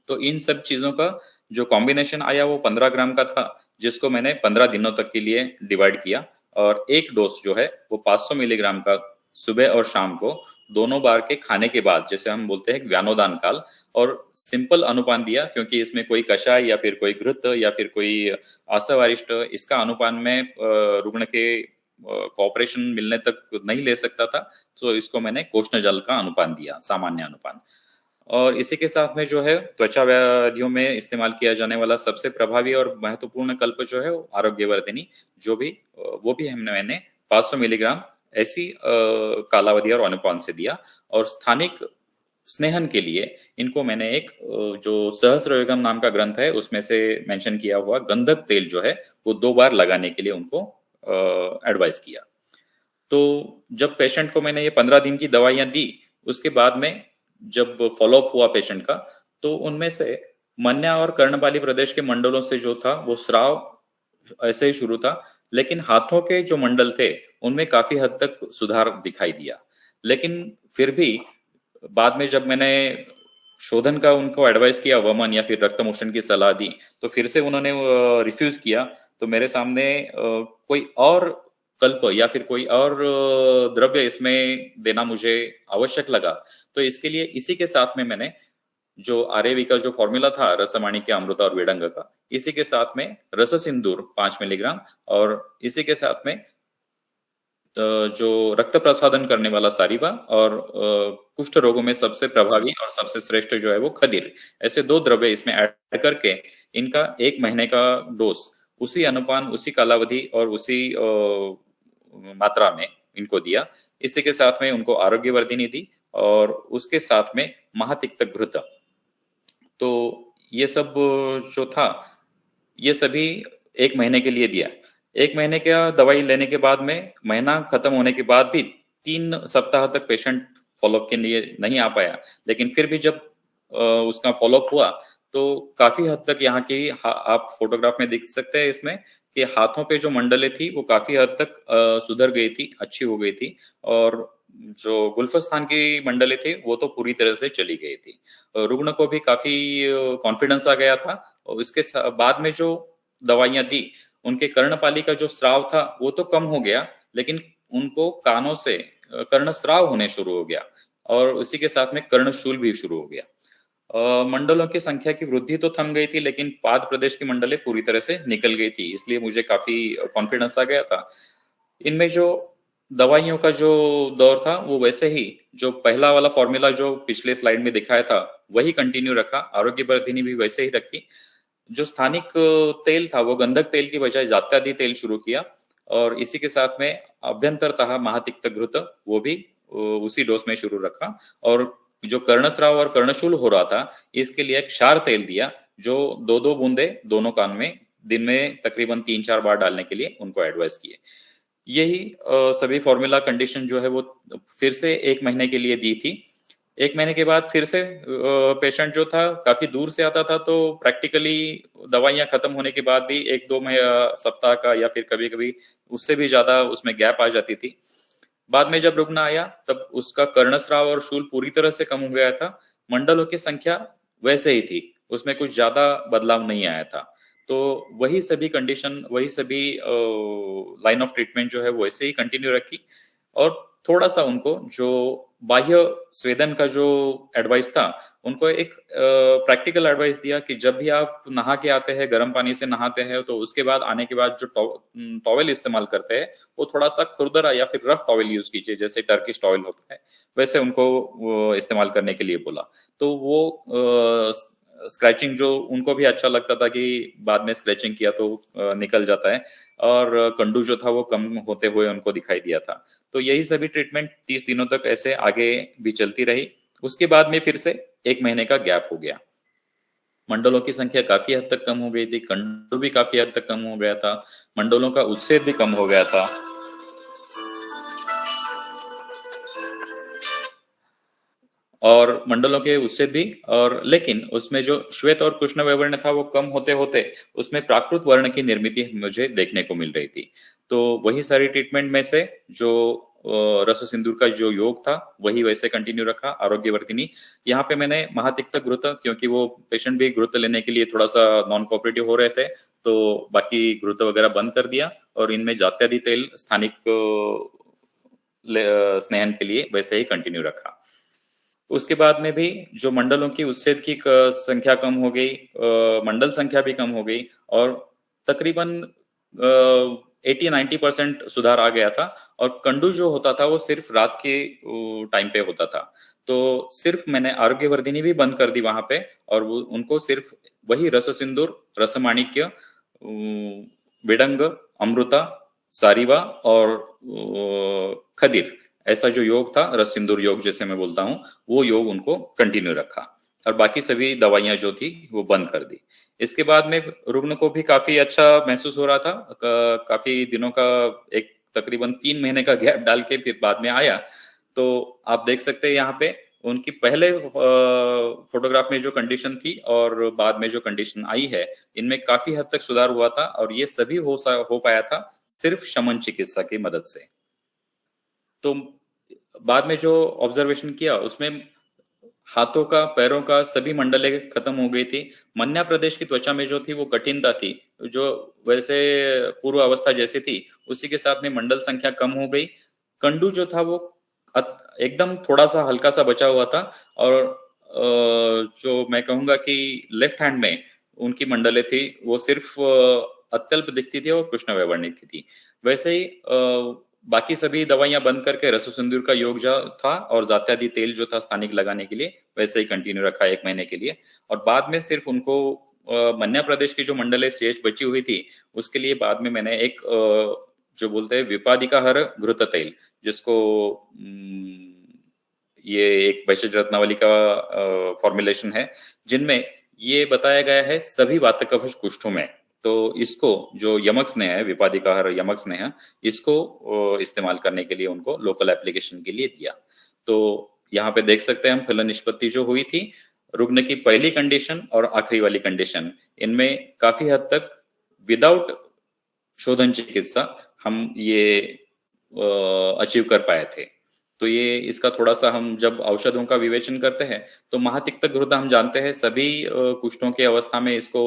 तो इन सब चीजों का जो कॉम्बिनेशन आया वो 15 ग्राम का था, जिसको मैंने 15 दिनों तक के लिए डिवाइड किया। और एक डोज जो है वो 500 मिलीग्राम का सुबह और शाम को दोनों बार के खाने के बाद, जैसे हम बोलते हैं व्यानोदान काल, और सिंपल अनुपान दिया, क्योंकि इसमें कोई कषाय या फिर कोई घृत या फिर कोई आसवारिष्ट इसका अनुपान में रुग्ण के कॉपरेशन मिलने तक नहीं ले सकता था। तो इसको मैंने कोष्ण जल का अनुपान दिया, सामान्य अनुपान। और इसी के साथ में जो है त्वचा व्याधियों में इस्तेमाल किया जाने वाला सबसे प्रभावी और महत्वपूर्ण कल्प जो है वो आरोग्यवर्धिनी, वो भी मैंने 500 मिलीग्राम ऐसी कालावधि और अनुपान से दिया। और स्थानिक स्नेहन के लिए इनको मैंने एक जो सहस्रयोगम नाम का ग्रंथ है उसमें से मेंशन किया हुआ गंधक तेल जो है वो 2 बार लगाने के लिए उनको एडवाइस किया। तो जब पेशेंट को मैंने ये 15 दिन की दवाइयां दी, उसके बाद में जब फॉलोअप हुआ पेशेंट का, तो उनमें से मन्या और कर्णबाली प्रदेश के मंडलों से जो था वो स्राव ऐसे ही शुरू था, लेकिन हाथों के जो मंडल थे उनमें काफी हद तक सुधार दिखाई दिया। लेकिन फिर भी बाद में जब मैंने शोधन का उनको एडवाइस किया, वमन या फिर रक्तमोक्षण की सलाह दी, तो फिर से उन्होंने रिफ्यूज किया। तो मेरे सामने कोई और कल्प या फिर कोई और द्रव्य इसमें देना मुझे आवश्यक लगा। तो इसके लिए इसी के साथ में मैंने जो RAV का जो फॉर्मूला था रसमाणिक्य, अमृता और वेडंग का, इसी के साथ में रस सिंदूर 5 मिलीग्राम, और इसी के साथ में जो रक्त प्रसादन करने वाला सारीबा, और कुष्ठ रोगों में सबसे प्रभावी और सबसे श्रेष्ठ जो है वो खदीर, ऐसे 2 द्रव्य इसमें ऐड करके इनका 1 महीने का डोज उसी अनुपान, उसी कालावधि और उसी मात्रा में इनको दिया। इसी के साथ में उनको आरोग्यवर्धिनी दी, और उसके साथ में महातिक्त घृत तो ये सब जो था, ये सभी 1 महीने के लिए दिया। 1 महीने का दवाई लेने के बाद में, महीना खत्म होने के बाद भी 3 सप्ताह तक पेशेंट फ़ॉलो-अप के लिए नहीं आ पाया। लेकिन फिर भी जब उसका फ़ॉलो-अप हुआ, तो काफ़ी हद तक यहाँ की आप फ़ोटोग्राफ में देख सकते हैं इसमें कि हाथों पे जो मंडलें थी, वो काफ़ी हद तक सुधर गई थी, अच्छी हो गई थी, और जो गुल्फ़स्थान की मंडलें थी, वो तो पूरी तरह से चली गई थी। रुग्ण को भी काफ़ी कॉन्फिडेंस आ गया था, और इसके बाद में जो दवाइयाँ दी, उनके कर्णपाली का जो स्राव था, वो तो कम हो गया, लेकिन उनको कानों से कर्णस्राव होने शुरू हो गया, और उसी के साथ में कर्णशूल भी शुरू हो गया। मंडलों की संख्या की वृद्धि तो थम गई थी, लेकिन पाद प्रदेश की मंडलें पूरी तरह से निकल गई थी, इसलिए मुझे काफ़ी कॉन्फिडेंस आ गया था। इनमें जो दवाइयों का जो दौर था, वो वैसे ही जो पहला वाला फ़ॉर्मूला जो पिछले स्लाइड में दिखाया था, वही कंटिन्यू रखा, आरोग्यवर्धिनी भी वैसे ही रखी। जो स्थानिक तेल था, वो गंधक तेल की बजाय जात्यादि तेल शुरू किया, और इसी के साथ में अभ्यंतरतः महातिक्तघृत, वो भी उसी डोज में शुरू रखा, और जो कर्णस्राव और कर्णशूल हो रहा था, इसके लिए एक क्षार तेल दिया, जो 2-2 बूंदे दोनों कान में दिन में तकरीबन 3-4 बार डालने के लिए उनको एडवाइस किए। यही सभी फ़ॉर्मूला कंडीशन जो है, वो फिर से 1 महीने के लिए दी थी। 1 महीने के बाद फिर से पेशेंट जो था काफ़ी दूर से आता था, तो प्रैक्टिकली दवाइयाँ खत्म होने के बाद भी 1-2 सप्ताह का, या फिर कभी-कभी उससे भी ज़्यादा उसमें गैप आ जाती थी। बाद में जब रुग्ण आया, तब उसका कर्णस्राव और शूल पूरी तरह से कम हो गया था। मंडलों की संख्या वैसे ही थी, उसमें कुछ ज़्यादा बदलाव नहीं आया था। तो वही सभी कंडीशन, वही सभी लाइन ऑफ ट्रीटमेंट जो है, वो वैसे ही कंटिन्यू रखी, और थोड़ा-सा उनको जो बाह्य स्वेदन का जो एडवाइस था, उनको एक प्रैक्टिकल एडवाइस दिया कि जब भी आप नहा के आते हैं, गर्म पानी से नहाते हैं, तो उसके बाद आने के बाद जो टॉवेल इस्तेमाल करते हैं, वो थोड़ा-सा खुरदरा या फिर रफ टॉवेल यूज़ कीजिए, जैसे टर्किश टॉवेल होता है, वैसे उनको वो इस्तेमाल करने के लिए बोला। तो वो स्क्रैचिंग जो उनको भी अच्छा लगता था कि बाद में स्क्रैचिंग किया तो निकल जाता है, और कंडू जो था वो कम होते हुए उनको दिखाई दिया था। तो यही सभी ट्रीटमेंट 30 दिनों तक ऐसे आगे भी चलती रही। उसके बाद में फिर से 1 महीने का गैप हो गया। मंडलों की संख्या काफ़ी हद तक कम हो गई थी, कंडू भी काफ़ी हद तक कम हो गया था, मंडलों का उच्छेद भी कम हो गया था। और मंडलों के उच्छेद भी, और लेकिन उसमें जो श्वेत और कृष्ण वैवर्ण्य था, वो कम होते-होते उसमें प्राकृत वर्ण की निर्मिति मुझे देखने को मिल रही थी। तो वही सारी ट्रीटमेंट में से जो रस सिंदूर का जो योग था, वही वैसे कंटिन्यू रखा, आरोग्यवर्धिनी। यहाँ पे मैंने महातिक्तघृत, क्योंकि वो पेशेंट भी घृत लेने के लिए थोड़ा-सा नॉन कोऑपरेटिव हो रहे थे, तो बाकी घृत वगैरह बंद कर दिया, और इनमें जात्यादि तेल स्थानिक स्नेहन के लिए वैसे ही कंटिन्यू रखा। उसके बाद में भी जो मंडलों की उच्छेद की संख्या कम हो गई, मंडल संख्या भी कम हो गई, और तकरीबन 80-90% सुधार आ गया था। और कंडू जो होता था, वो सिर्फ रात के टाइम पे होता था। तो सिर्फ मैंने आरोग्यवर्धिनी भी बंद कर दी वहां पे, और वो उनको सिर्फ वही रस सिंदूर, रसमाणिक्य, विडंग, अमृता, सारीवा और खदीर, ऐसा जो योग था, रस सिंदूर योग जैसे मैं बोलता हूँ, वो योग उनको कंटिन्यू रखा, और बाकी सभी दवाइयां जो थी वो बंद कर दी। इसके बाद में रुग्ण को भी काफी अच्छा महसूस हो रहा था। काफी दिनों का, एक तकरीबन 3 महीने का गैप डाल के फिर बाद में आया। तो आप देख सकते हैं यहाँ पे उनकी पहले फोटोग्राफ में जो कंडीशन थी और बाद में जो कंडीशन आई है, इनमें काफी हद तक सुधार हुआ था, और ये सभी हो पाया था सिर्फ शमन चिकित्सा की मदद से। तो बाद में जो ऑब्जर्वेशन किया, उसमें हाथों का, पैरों का सभी मंडलें खत्म हो गई थी। मध्य प्रदेश की त्वचा में जो थी वो कठिनता थी, जो वैसे पूर्व अवस्था जैसी थी, उसी के साथ में मंडल संख्या कम हो गई। कंडू जो था वो एकदम थोड़ा सा हल्का सा बचा हुआ था, और जो मैं कहूंगा कि लेफ्ट हैंड में उनकी मंडलें थी वो सिर्फ अत्यल्प दिखती थी और कृष्ण वैवर्णिक की थी। वैसे ही बाकी सभी दवाइयां बंद करके रस सिंदूर का योग जो था और जात्यादि तेल जो था स्थानिक लगाने के लिए, वैसे ही कंटिन्यू रखा 1 महीने के लिए। और बाद में सिर्फ उनको मध्य प्रदेश की जो मंडलें शेष बची हुई थी, उसके लिए बाद में मैंने एक जो बोलते हैं विपादिकाहर घृत तेल, जिसको ये एक वैश्य रत्नावली का फॉर्मुलेशन है, जिनमें ये बताया गया है सभी वातकवच कुष्ठों में। तो इसको जो यमक स्नेह है, विपादिकार यमक स्नेह, इसको इस्तेमाल करने के लिए उनको लोकल एप्लीकेशन के लिए दिया। तो यहाँ पे देख सकते हैं हम फलन निष्पत्ति जो हुई थी, रुग्ण की पहली कंडीशन और आखिरी वाली कंडीशन, इनमें काफी हद तक विदाउट शोधन चिकित्सा हम ये अचीव कर पाए थे। तो ये इसका थोड़ा सा हम जब औषधों का विवेचन करते हैं तो महातिक्त घृत हम जानते हैं सभी कुष्ठों की अवस्था में इसको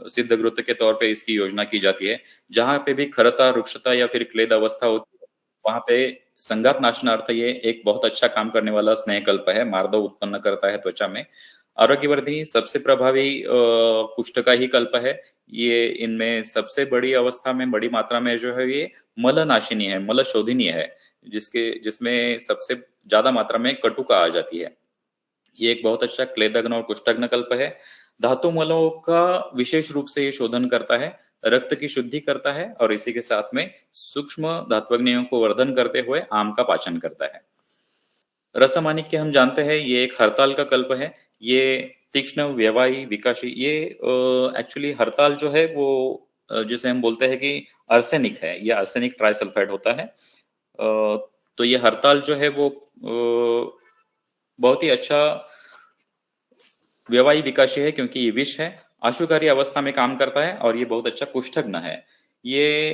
सिद्ध घृत के तौर पे इसकी योजना की जाती है। जहां पे भी खरता, रुक्षता या फिर क्लेद अवस्था होती है, वहां पे संघात नाशनार्थ ये एक बहुत अच्छा काम करने वाला स्नेहकल्प है, मार्दव उत्पन्न करता है त्वचा में। आरोग्यवर्धिनी सबसे प्रभावी कुष्ठ का ही कल्प है। ये इनमें सबसे बड़ी अवस्था में, बड़ी मात्रा में जो है ये मलनाशिनी है, मल शोधिनी है, जिसमें सबसे ज्यादा मात्रा में कटुका आ जाती है। ये एक बहुत अच्छा क्लेदग्न और कुष्ठग्न कल्प है। धातु मलों का विशेष रूप से ये शोधन करता है, रक्त की शुद्धि करता है और इसी के साथ में सूक्ष्म धात्वग्नियों को वर्धन करते हुए आम का पाचन करता है। रसमाणिक्य हम जानते हैं ये एक हरताल का कल्प है। ये तीक्ष्ण, व्यवाही, विकाशी, ये एक्चुअली हरताल जो है वो जिसे हम बोलते हैं कि आर्सेनिक है, ये आर्सेनिक ट्राइसल्फाइड होता है। तो ये हरताल जो है वो बहुत ही अच्छा व्यवाही विकाशी है क्योंकि ये विष है, आशुकारी अवस्था में काम करता है और ये बहुत अच्छा कुष्ठग्न है। ये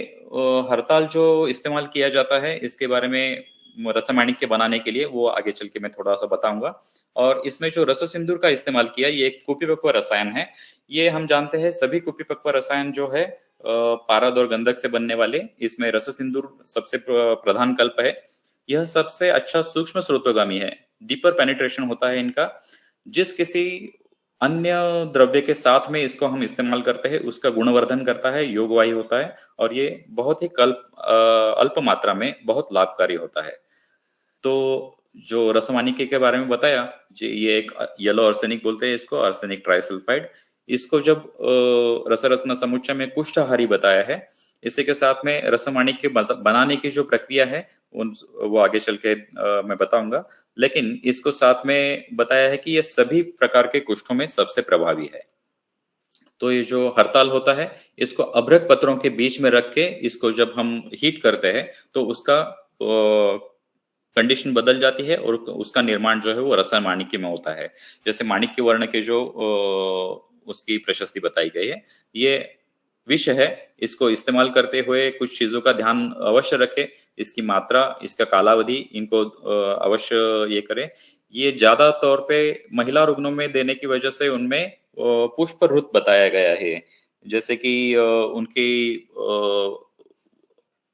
हरताल जो इस्तेमाल किया जाता है इसके बारे में रसमाणिक्य बनाने के लिए वो आगे चल के मैं थोड़ा सा बताऊंगा। और इसमें जो रस सिंदूर का इस्तेमाल किया ये एक कुपिपक्व रसायन है। ये हम जानते हैं सभी कुपिपक्व रसायन जो है पारद और गंधक से बनने वाले, इसमें रस सिंदूर सबसे प्रधान कल्प है। यह सबसे अच्छा सूक्ष्म स्रोतोगामी है, डीपर पेनिट्रेशन होता है इनका। जिस किसी अन्य द्रव्य के साथ में इसको हम इस्तेमाल करते हैं उसका गुणवर्धन करता है, योगवाही होता है और ये बहुत ही अल्प मात्रा में बहुत लाभकारी होता है। तो जो रसमाणिक्य के बारे में बताया जी, ये एक येलो आर्सेनिक बोलते हैं इसको, आर्सेनिक ट्राइसल्फाइड। इसको जब रसरत्न समुच्चय में कुष्ठहारी बताया है, इसी के साथ में रसमाणिक्य बनाने की जो प्रक्रिया है वो आगे चल के मैं बताऊंगा। लेकिन इसको साथ में बताया है कि ये सभी प्रकार के कुष्ठों में सबसे प्रभावी है। तो ये जो हरताल होता है इसको अभ्रक पत्रों के बीच में रख के इसको जब हम हीट करते हैं तो उसका कंडीशन बदल जाती है और उसका निर्माण जो है वो रसमाणिक्य में होता है। जैसे माणिक्य वर्ण के जो उसकी प्रशस्ति बताई गई है, ये विष है। इसको इस्तेमाल करते हुए कुछ चीजों का ध्यान अवश्य रखें, इसकी मात्रा, इसका कालावधि, इनको अवश्य ये करें। ये ज्यादा तौर पे महिला रुग्णों में देने की वजह से उनमें पुष्प रुत बताया गया है, जैसे कि उनकी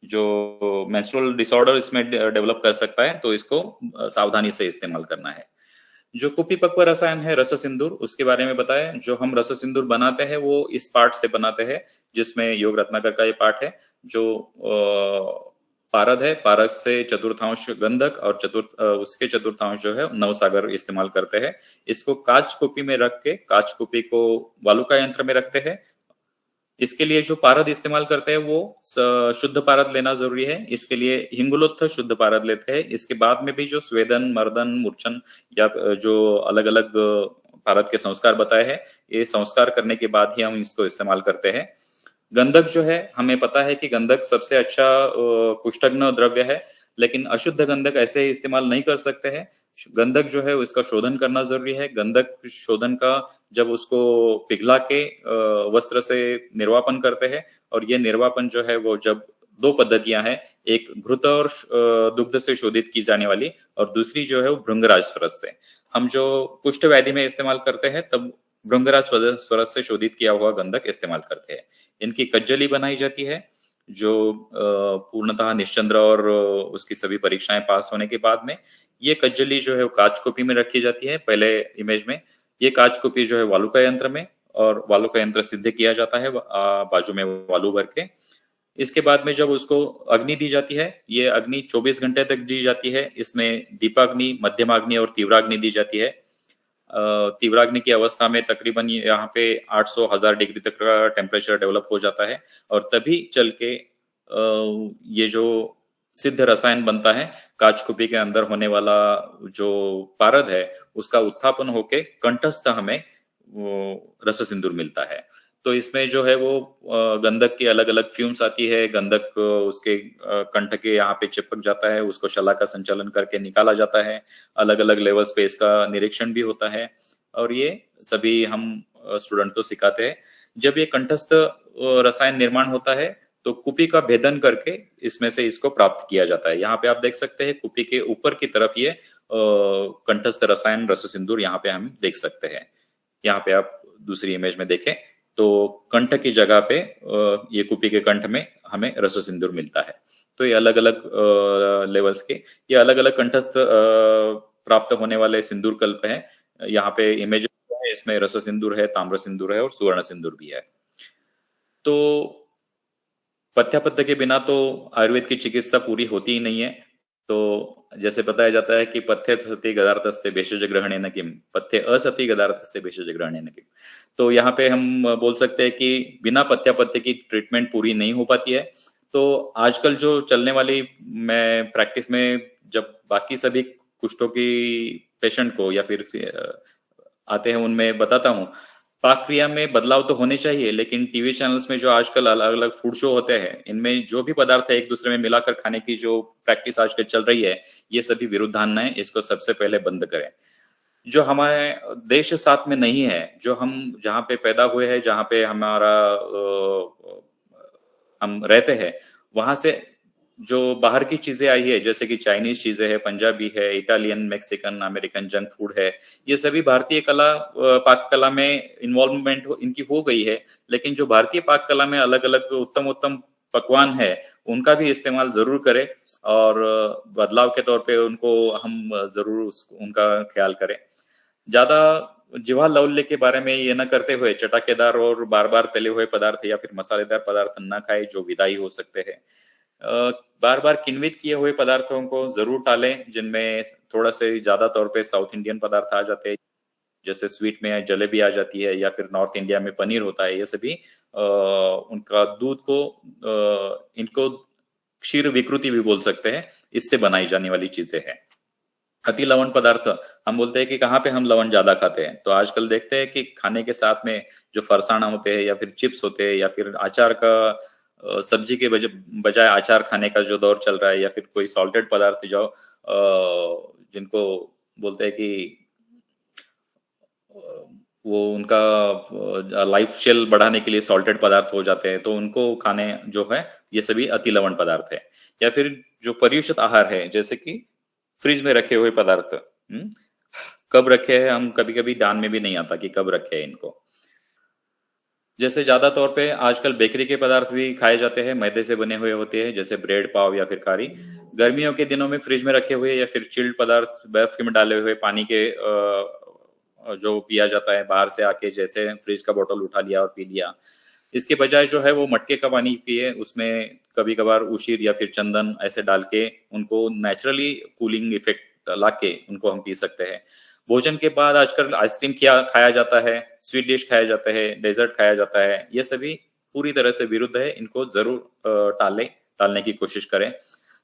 जो मेंस्ट्रुअल डिसऑर्डर इसमें डेवलप कर सकता है, तो इसको सावधानी से इस्तेमाल करना है। जो कुपिपक्व रसायन है रस सिंदूर, उसके बारे में बताया। जो हम रस सिंदूर बनाते हैं वो इस पार्ट से बनाते हैं जिसमें योग रत्नाकर का ये पार्ट है। जो पारद है, पारद से चतुर्थांश गंधक और उसके चतुर्थांश जो है नवसागर इस्तेमाल करते हैं। इसको कांच कुपी में रख के, कांच कुपी को वालुका यंत्र में रखते हैं। इसके लिए जो पारद इस्तेमाल करते हैं वो शुद्ध पारद लेना जरूरी है। इसके लिए हिंगुलोत्थ शुद्ध पारद लेते हैं। इसके बाद में भी जो स्वेदन, मर्दन, मूर्छन या जो अलग अलग पारद के संस्कार बताए हैं, ये संस्कार करने के बाद ही हम इसको इस्तेमाल करते हैं। गंधक जो है, हमें पता है कि गंधक सबसे अच्छा कुष्ठग्न द्रव्य है, लेकिन अशुद्ध गंधक ऐसे ही इस्तेमाल नहीं कर सकते हैं। गंधक जो है उसका शोधन करना जरूरी है। गंधक शोधन का जब उसको पिघला के वस्त्र से निर्वापन करते हैं, और ये निर्वापन जो है वो जब दो पद्धतियां हैं, एक घृत और दुग्ध से शोधित की जाने वाली, और दूसरी जो है वो भृंगराज स्वरस से। हम जो कुष्ठ व्याधि में इस्तेमाल करते हैं तब भृंगराज स्वरस से शोधित किया हुआ गंधक इस्तेमाल करते हैं। इनकी कज्जली बनाई जाती है जो पूर्णतः निश्चंद्र और उसकी सभी परीक्षाएं पास होने के बाद में ये कज्जली जो है वो कांच कुपी में रखी जाती है। पहले इमेज में ये कांच कुपी जो है वालुका यंत्र में, और वालुका यंत्र सिद्ध किया जाता है बाजू में वालू भर के। इसके बाद में जब उसको अग्नि दी जाती है, ये अग्नि 24 घंटे तक दी जाती है। इसमें दीपाग्नि, मध्यमाग्नि और तीव्राग्नि दी जाती है। तीव्राग्नि की अवस्था में तकरीबन यहाँ पे 800-1000 डिग्री तक का टेम्परेचर डेवलप हो जाता है, और तभी चल के ये जो सिद्ध रसायन बनता है, कांच कुपी के अंदर होने वाला जो पारद है उसका उत्थापन होके कंठस्थ हमें वो रस सिंदूर मिलता है। तो इसमें जो है वो गंधक की अलग अलग फ्यूम्स आती है, गंधक उसके कंठ के यहाँ पे चिपक जाता है, उसको शला का संचालन करके निकाला जाता है, अलग अलग लेवल्स पे इसका निरीक्षण भी होता है, और ये सभी हम स्टूडेंट को सिखाते हैं। जब ये कंठस्थ रसायन निर्माण होता है तो कुपी का भेदन करके इसमें से इसको प्राप्त किया जाता है। यहाँ पे आप देख सकते हैं कुपी के ऊपर की तरफ ये कंठस्थ रसायन रस सिंदूर यहाँ पे हम देख सकते हैं। यहाँ पे आप दूसरी इमेज में देखें तो कंठ की जगह पे ये कुपी के कंठ में हमें रस सिंदूर मिलता है। तो ये अलग अलग लेवल्स के, ये अलग अलग कंठस्थ प्राप्त होने वाले सिंदूर कल्प है। यहाँ पे इमेज है, इसमें रस सिंदूर है, ताम्र सिंदूर है और सुवर्ण सिंदूर भी है। तो पथ्यापथ्य के बिना तो आयुर्वेद की चिकित्सा पूरी होती ही नहीं है। तो जैसे बताया जाता है कि पथ्य सति गदार्थस्ते भेषज ग्रहणेन किम, पथ्य असति गदार्थस्ते भेषज ग्रहणेन किम। तो यहाँ पे हम बोल सकते हैं कि बिना पथ्यापथ्य की ट्रीटमेंट पूरी नहीं हो पाती है। तो आजकल जो चलने वाली, मैं प्रैक्टिस में जब बाकी सभी कुष्ठों की पेशेंट को या फिर आते हैं उनमें बताता हूँ, पाक क्रिया में बदलाव तो होने चाहिए, लेकिन टीवी चैनल्स में जो आजकल अलग अलग फूड शो होते हैं, इनमें जो भी पदार्थ है एक दूसरे में मिलाकर खाने की जो प्रैक्टिस आजकल चल रही है, ये सभी विरुद्धान्न है। इसको सबसे पहले बंद करें। जो हमारे देश साथ में नहीं है, जो हम जहाँ पे पैदा हुए हैं, जहाँ पे हमारा हम रहते हैं, वहां से जो बाहर की चीजें आई है, जैसे कि चाइनीज चीजें है, पंजाबी है, Italian, Mexican, American junk food है, ये सभी भारतीय कला पाक कला में इन्वॉल्वमेंट इनकी हो गई है। लेकिन जो भारतीय पाक कला में अलग अलग उत्तम उत्तम पकवान है, उनका भी इस्तेमाल जरूर करें और बदलाव के तौर पे उनको हम जरूर उनका ख्याल करें। ज्यादा जिह्वा लौल्य के बारे में ये न करते हुए चटाकेदार और बार बार तले हुए पदार्थ या फिर मसालेदार पदार्थ न खाए जो विदाई हो सकते हैं। बार बार किण्वित किए हुए पदार्थों को जरूर टालें, जिनमें थोड़ा से ज्यादा तौर पे साउथ इंडियन पदार्थ आ जाते हैं, जैसे स्वीट में जलेबी आ जाती है या फिर नॉर्थ इंडिया में पनीर होता है। ये सभी उनका दूध को इनको क्षीर विकृति भी बोल सकते हैं, इससे बनाई जाने वाली चीजें हैं। अति लवण पदार्थ, हम बोलते हैं कि कहाँ पे हम लवण ज्यादा खाते हैं, तो आजकल देखते हैं कि खाने के साथ में जो फरसाना होते हैं या फिर चिप्स होते हैं या फिर अचार का, सब्जी के बजाय अचार खाने का जो दौर चल रहा है, या फिर कोई सॉल्टेड पदार्थ जो जिनको बोलते हैं कि वो उनका लाइफ स्टाइल बढ़ाने के लिए सॉल्टेड पदार्थ हो जाते हैं, तो उनको खाने जो है ये सभी अति लवण पदार्थ है। या फिर जो पर्युषित आहार है, जैसे कि फ्रिज में रखे हुए पदार्थ, कब रखे हैं हम कभी कभी ध्यान में भी नहीं आता कि कब रखे हैं इनको। जैसे ज्यादा तौर पे आजकल बेकरी के पदार्थ भी खाए जाते हैं, मैदे से बने हुए होते हैं, जैसे ब्रेड, पाव या फिर कारी। गर्मियों के दिनों में फ्रिज में रखे हुए या फिर चिल्ड पदार्थ, बर्फ में डाले हुए पानी के जो पिया जाता है बाहर से आके, जैसे फ्रिज का बोतल उठा लिया और पी लिया। इसके बजाय जो है वो मटके का पानी पिए, उसमें कभी कभार उशीर या फिर चंदन ऐसे डाल के उनको नेचुरली कूलिंग इफेक्ट लाके उनको हम पी सकते हैं। भोजन के बाद आजकल आइसक्रीम खाया जाता है, स्वीट डिश खाया जाता है, डेजर्ट खाया जाता है, ये सभी पूरी तरह से विरुद्ध है। इनको जरूर टालने की कोशिश करें।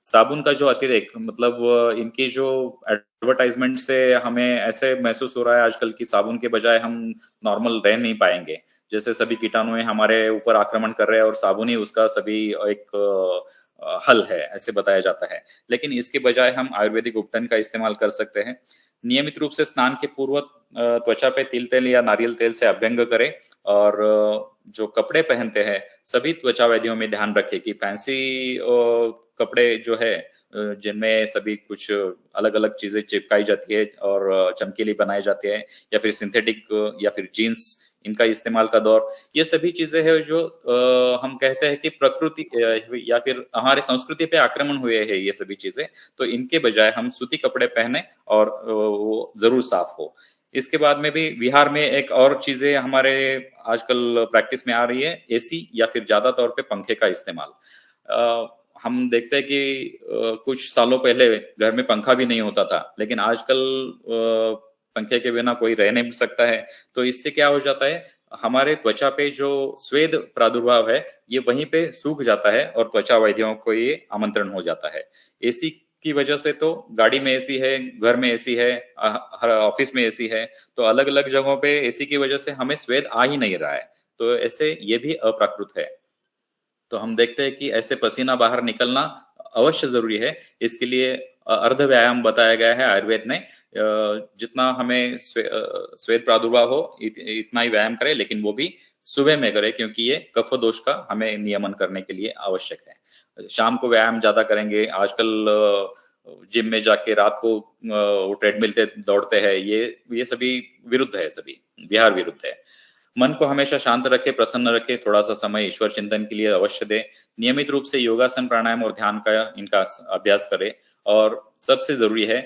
साबुन का जो अतिरेक, मतलब इनकी जो एडवर्टाइजमेंट से हमें ऐसे महसूस हो रहा है आजकल की साबुन के बजाय हम नॉर्मल रह नहीं पाएंगे, जैसे सभी कीटाणु हमारे ऊपर आक्रमण कर रहे हैं और साबुन ही उसका सभी एक हल है, ऐसे बताया जाता है। लेकिन इसके बजाय हम आयुर्वेदिक उपटन का इस्तेमाल कर सकते हैं। नियमित रूप से स्नान के पूर्व त्वचा पे तिल तेल या नारियल तेल से अभ्यंग करें, और जो कपड़े पहनते हैं सभी त्वचा वैद्यों में ध्यान रखें कि फैंसी कपड़े जो है जिनमें सभी कुछ अलग अलग चीजें चिपकाई जाती है और चमकीली बनाए जाते हैं, या फिर सिंथेटिक या फिर जीन्स, इनका इस्तेमाल का दौर, ये सभी चीजें हैं जो हम कहते हैं कि प्रकृति या फिर हमारे संस्कृति पे आक्रमण हुए हैं ये सभी चीजें। तो इनके बजाय हम सूती कपड़े पहने और वो जरूर साफ हो। इसके बाद में भी बिहार में एक और चीजें हमारे आजकल प्रैक्टिस में आ रही है, एसी या फिर ज्यादा तौर पे पंखे का इस्तेमाल। हम देखते हैं कि कुछ सालों पहले घर में पंखा भी नहीं होता था, लेकिन आजकल पंखे के बिना कोई रह नहीं सकता है। तो इससे क्या हो जाता है, हमारे त्वचा पे जो स्वेद प्रादुर्भाव है ये वहीं पे सूख जाता है और त्वचा वैद्यों को ये आमंत्रण हो जाता है। एसी की वजह से तो गाड़ी में एसी है, घर में एसी है, हर ऑफिस में एसी है, तो अलग अलग जगहों पे एसी की वजह से हमें स्वेद आ ही नहीं रहा है। तो ऐसे ये भी अप्राकृत है। तो हम देखते हैं कि ऐसे पसीना बाहर निकलना अवश्य जरूरी है। इसके लिए अर्ध व्यायाम बताया गया है आयुर्वेद ने। जितना हमें श्वेत प्रादुर्भाव हो इतना ही व्यायाम करें, लेकिन वो भी सुबह में करें, क्योंकि ये कफ दोष का हमें नियमन करने के लिए आवश्यक है। शाम को व्यायाम ज्यादा करेंगे। आजकल जिम में जाके रात को वो ट्रेडमिल पे दौड़ते हैं, ये सभी विरुद्ध है, सभी बिहार विरुद्ध है। मन को हमेशा शांत रखे, प्रसन्न रखे, थोड़ा सा समय ईश्वर चिंतन के लिए अवश्य दे। नियमित रूप से योगासन, प्राणायाम और ध्यान का इनका अभ्यास करे। और सबसे जरूरी है,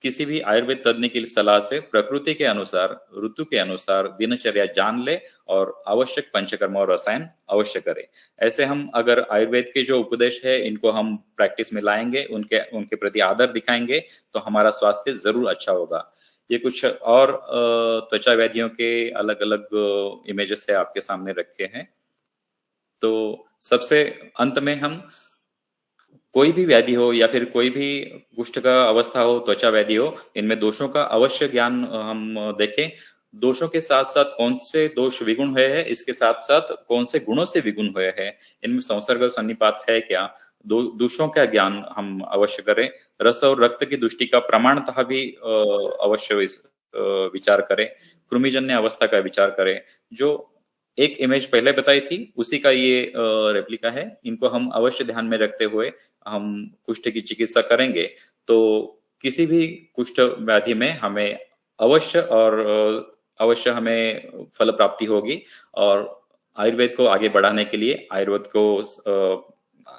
किसी भी आयुर्वेद तज्ञ की सलाह से प्रकृति के अनुसार, ऋतु के अनुसार दिनचर्या जान ले और आवश्यक पंचकर्म और रसायन अवश्य करे। ऐसे हम अगर आयुर्वेद के जो उपदेश है इनको हम प्रैक्टिस में लाएंगे, उनके प्रति आदर दिखाएंगे, तो हमारा स्वास्थ्य जरूर अच्छा होगा। ये कुछ और त्वचा व्याधियों के अलग अलग इमेजेस है आपके सामने रखे हैं। तो सबसे अंत में हम कोई भी व्याधि हो या फिर कोई भी कुष्ठ का अवस्था हो, त्वचा व्याधि हो, इनमें दोषों का अवश्य ज्ञान हम देखें। दोषों के साथ साथ कौन से दोष विगुण हुए हैं, इसके साथ साथ कौन से गुणों से विगुण हुए हैं, इनमें संसर्ग सन्निपात है क्या, दोषों का ज्ञान हम अवश्य करें। रस और रक्त की दृष्टि का प्रमाणतः भी अवश्य विचार करें। कृमिजन्य अवस्था का विचार करें। जो एक इमेज पहले बताई थी उसी का ये रेप्लिका है। इनको हम अवश्य ध्यान में रखते हुए हम कुष्ठ की चिकित्सा करेंगे, तो किसी भी कुष्ठ व्याधि में हमें अवश्य हमें फल प्राप्ति होगी। और आयुर्वेद को आगे बढ़ाने के लिए, आयुर्वेद को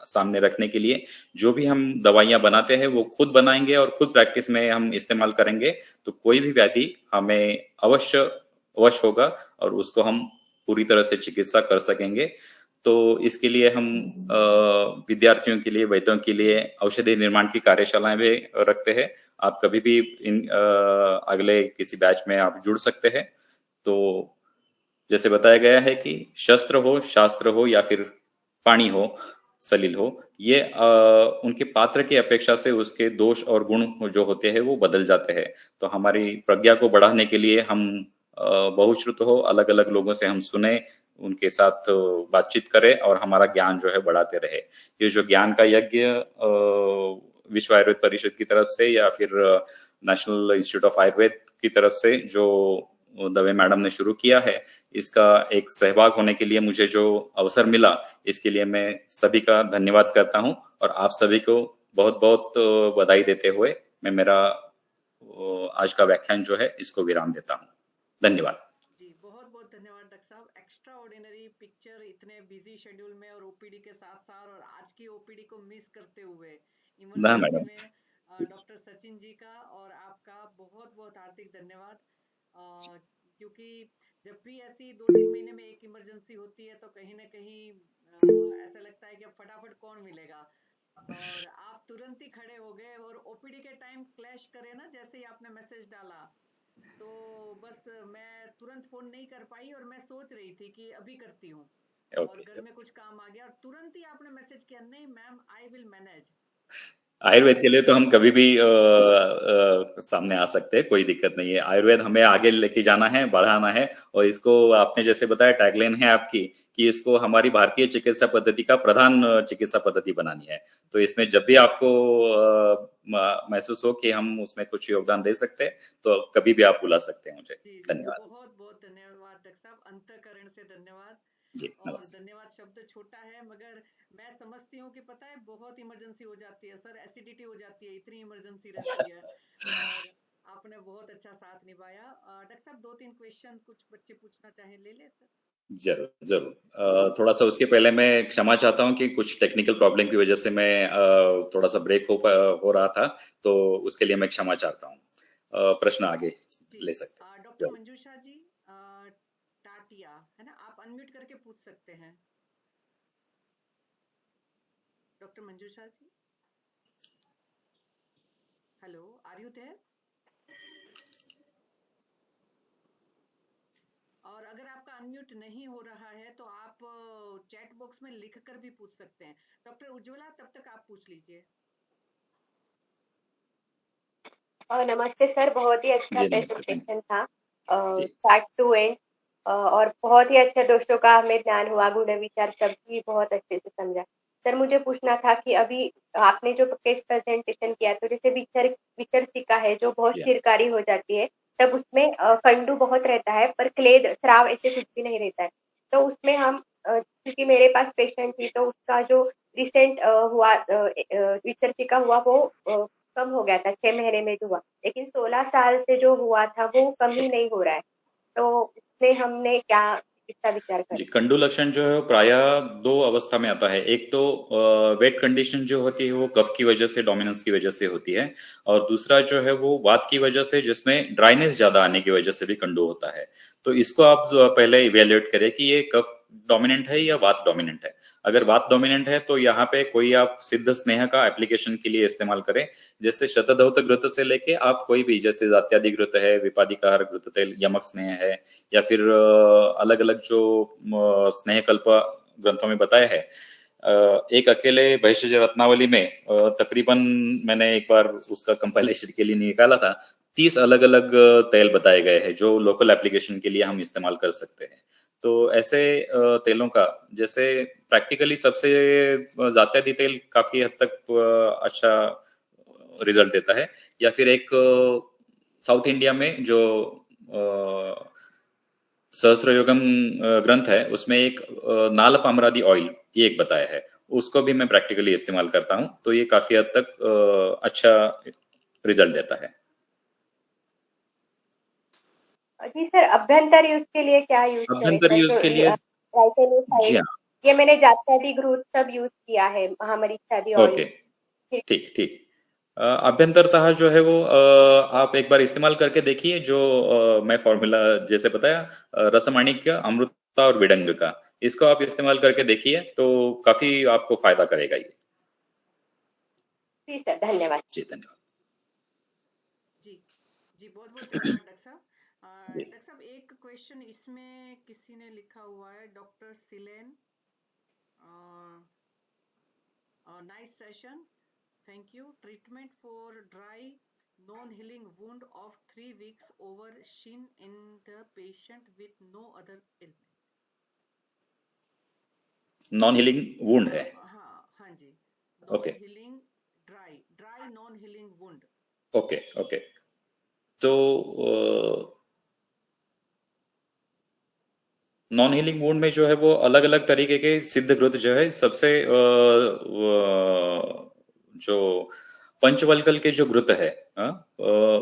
सामने रखने के लिए जो भी हम दवाइयां बनाते हैं वो खुद बनाएंगे और खुद प्रैक्टिस में हम इस्तेमाल करेंगे, तो कोई भी व्याधि हमें अवश्य होगा और उसको हम पूरी तरह से चिकित्सा कर सकेंगे। तो इसके लिए हम विद्यार्थियों के लिए, वैद्यों के लिए औषधि निर्माण की कार्यशालाएं भी रखते हैं। आप कभी भी अगले किसी बैच में आप जुड़ सकते हैं। तो जैसे बताया गया है कि शस्त्र हो, शास्त्र हो या फिर पानी हो, सलील हो, ये उनके पात्र की अपेक्षा से उसके दोष और गुण जो होते हैं वो बदल जाते हैं। तो हमारी प्रज्ञा को बढ़ाने के लिए हम बहुश्रुत हो, अलग अलग लोगों से हम सुने, उनके साथ बातचीत करें और हमारा ज्ञान जो है बढ़ाते रहे। ये जो ज्ञान का यज्ञ विश्व आयुर्वेद परिषद की तरफ से या फिर नेशनल इंस्टीट्यूट ऑफ आयुर्वेद की तरफ से जो दवे मैडम ने शुरू किया है, इसका एक सहभाग होने के लिए मुझे जो अवसर मिला, इसके लिए मैं सभी का धन्यवाद करता हूं और आप सभी को बहुत बहुत बधाई देते हुए मैं मेरा आज का व्याख्यान जो है इसको विराम देता हूं। धन्यवाद जी। बहुत बहुत धन्यवाद डॉक्टर साहब। एक्स्ट्रा ऑर्डिनरी पिक्चर इतने बिजी शेड्यूल में और ओपीडी के साथ साथ और आज की ओपीडी को मिस करते हुए इमरजेंसी में डॉक्टर सचिन जी का और आपका बहुत बहुत हार्दिक धन्यवाद। क्योंकि जब भी ऐसी 2-3 महीने में एक इमरजेंसी होती है तो कहीं ना कहीं ऐसा लगता है कि अब फटाफट कौन मिलेगा, और आप तुरंत ही खड़े हो गए और ओपीडी के टाइम क्लैश करे ना, जैसे ही आपने मैसेज डाला तो बस मैं तुरंत फोन नहीं कर पाई और मैं सोच रही थी कि अभी करती हूँ और घर में कुछ काम आ गया और तुरंत ही आपने मैसेज किया, नहीं ma'am I will manage. Ayurveda के लिए तो हम कभी भी सामने आ सकते हैं, कोई दिक्कत नहीं है। आयुर्वेद हमें आगे लेके जाना है, बढ़ाना है, और इसको आपने जैसे बताया टैगलाइन है आपकी कि इसको हमारी भारतीय चिकित्सा पद्धति का प्रधान चिकित्सा पद्धति बनानी है। तो इसमें जब भी आपको महसूस हो कि हम उसमें कुछ योगदान दे सकते हैं तो कभी भी आप बुला सकते हैं मुझे। धन्यवाद। बहुत बहुत धन्यवाद डॉक्टर साहब, अंतःकरण से धन्यवाद। जी, और धन्यवाद शब्द छोटा है मगर मैं समझती हूँ कि पता है बहुत इमरजेंसी हो जाती है सर, एसिडिटी हो जाती है, इतनी इमरजेंसी रहती है और आपने बहुत अच्छा साथ निभाया। डॉक्टर साहब 2-3 क्वेश्चन कुछ बच्चे पूछना चाहें ले ले सर। जरूर जरूर। थोड़ा सा उसके पहले मैं क्षमा चाहता हूँ कि कुछ टेक्निकल प्रॉब्लम की वजह से मैं थोड़ा सा ब्रेक हो रहा था, तो उसके लिए मैं क्षमा चाहता हूँ। प्रश्न आगे ले सकते हैं। डॉक्टर मंजूषा जी टाटिया है ना, आप अनम्यूट करके पूछ सकते हैं। Doctor Manjusha ji, hello, are you there? और अगर आपका अनम्यूट नहीं हो रहा है तो आप चैट बॉक्स में लिख कर भी पूछ सकते हैं। डॉक्टर उज्ज्वला, तब तक आप पूछ लीजिए। नमस्ते सर, बहुत ही अच्छा जी नमस्ते, थैंक प्रेजेंटेशन था जी स्टार्ट टू एंड और बहुत ही अच्छे दोस्तों का हमें ज्ञान हुआ, गुण विचार सभी बहुत अच्छे से समझा। सर मुझे पूछना था कि अभी आपने जो केस प्रेजेंटेशन किया तो जैसे विचर्चिका है जो बहुत जी हाँ। स्थिरकारी हो जाती है, तब उसमें कंडू बहुत रहता है पर क्लेद स्राव ऐसे कुछ भी नहीं रहता है। तो उसमें हम क्योंकि मेरे पास पेशेंट थी तो उसका जो रिसेंट हुआ विचर्चिका हुआ वो कम हो गया था 6 महीने में जो हुआ, लेकिन 16 साल से जो हुआ था वो कम ही नहीं हो रहा है। तो उसमें हमने क्या इसका विचार जी करें? कंडू लक्षण जो है प्रायः दो अवस्था में आता है। एक तो वेट कंडीशन जो होती है वो कफ की वजह से, डोमिनेंस की वजह से होती है, और दूसरा जो है वो वात की वजह से, जिसमें ड्राइनेस ज्यादा आने की वजह से भी कंडू होता है। तो इसको आप पहले इवेल्युएट करें कि ये कफ डोमिनेंट है या वात डोमिनेंट है। अगर वात डोमिनेंट है तो यहाँ पे कोई आप सिद्ध स्नेह का एप्लीकेशन के लिए इस्तेमाल करें, जैसे शतधौत घृत से लेके आप कोई भी, जैसे जात्यादि घृत है, विपादिकार घृत तेल, यमक स्नेह है, या फिर अलग अलग जो स्नेह कल्प ग्रंथों में बताया है। एक अकेले भैषज रत्नावली में तकरीबन मैंने एक बार उसका कंपाइलेशन के लिए निकाला था, 30 अलग अलग तेल बताए गए हैं जो लोकल एप्लीकेशन के लिए हम इस्तेमाल कर सकते हैं। तो ऐसे तेलों का, जैसे प्रैक्टिकली सबसे जात्यादि तेल काफी हद तक अच्छा रिजल्ट देता है, या फिर एक साउथ इंडिया में जो सहस्त्र योगम ग्रंथ है उसमें एक नाल पामरादि ऑयल ये एक बताया है, उसको भी मैं प्रैक्टिकली इस्तेमाल करता हूं, तो ये काफी हद तक अच्छा रिजल्ट देता है। जी सर, अभ्यंतर यूज के लिए क्या यूज करें अभ्यंतर सर? यूज जो के लिए, जी राइटेनोसाइड, हाँ, ये मैंने जात्यादि घृत सब यूज किया है, महामरीचादि ऑयल। ओके, ठीक ठीक। अभ्यंतरतः जो है वो आप एक बार इस्तेमाल करके देखिए, जो मैं फॉर्मूला जैसे बताया, रसमाणिक्य, अमृता और विडंग का, इसको आप इस्तेमाल करके देखिए तो काफी आपको फायदा करेगा ये। जी सर, धन्यवाद। जी धन्यवाद। जी जी, बहुत बहुत धन्यवाद डॉक्टर साहब। जी डॉक्टर साहब, एक क्वेश्चन इसमें किसी ने लिखा हुआ है, doctor silane, nice session, thank you. Treatment for dry non healing wound of 3 weeks over shin in the patient with no other ailment। Non healing wound है। हाँ हाँ जी, okay non healing dry dry non healing wound. Okay okay. तो non healing wound में जो है वो अलग अलग तरीके के सिद्ध घृत जो है, सबसे जो पंचवल्कल के जो घृत है,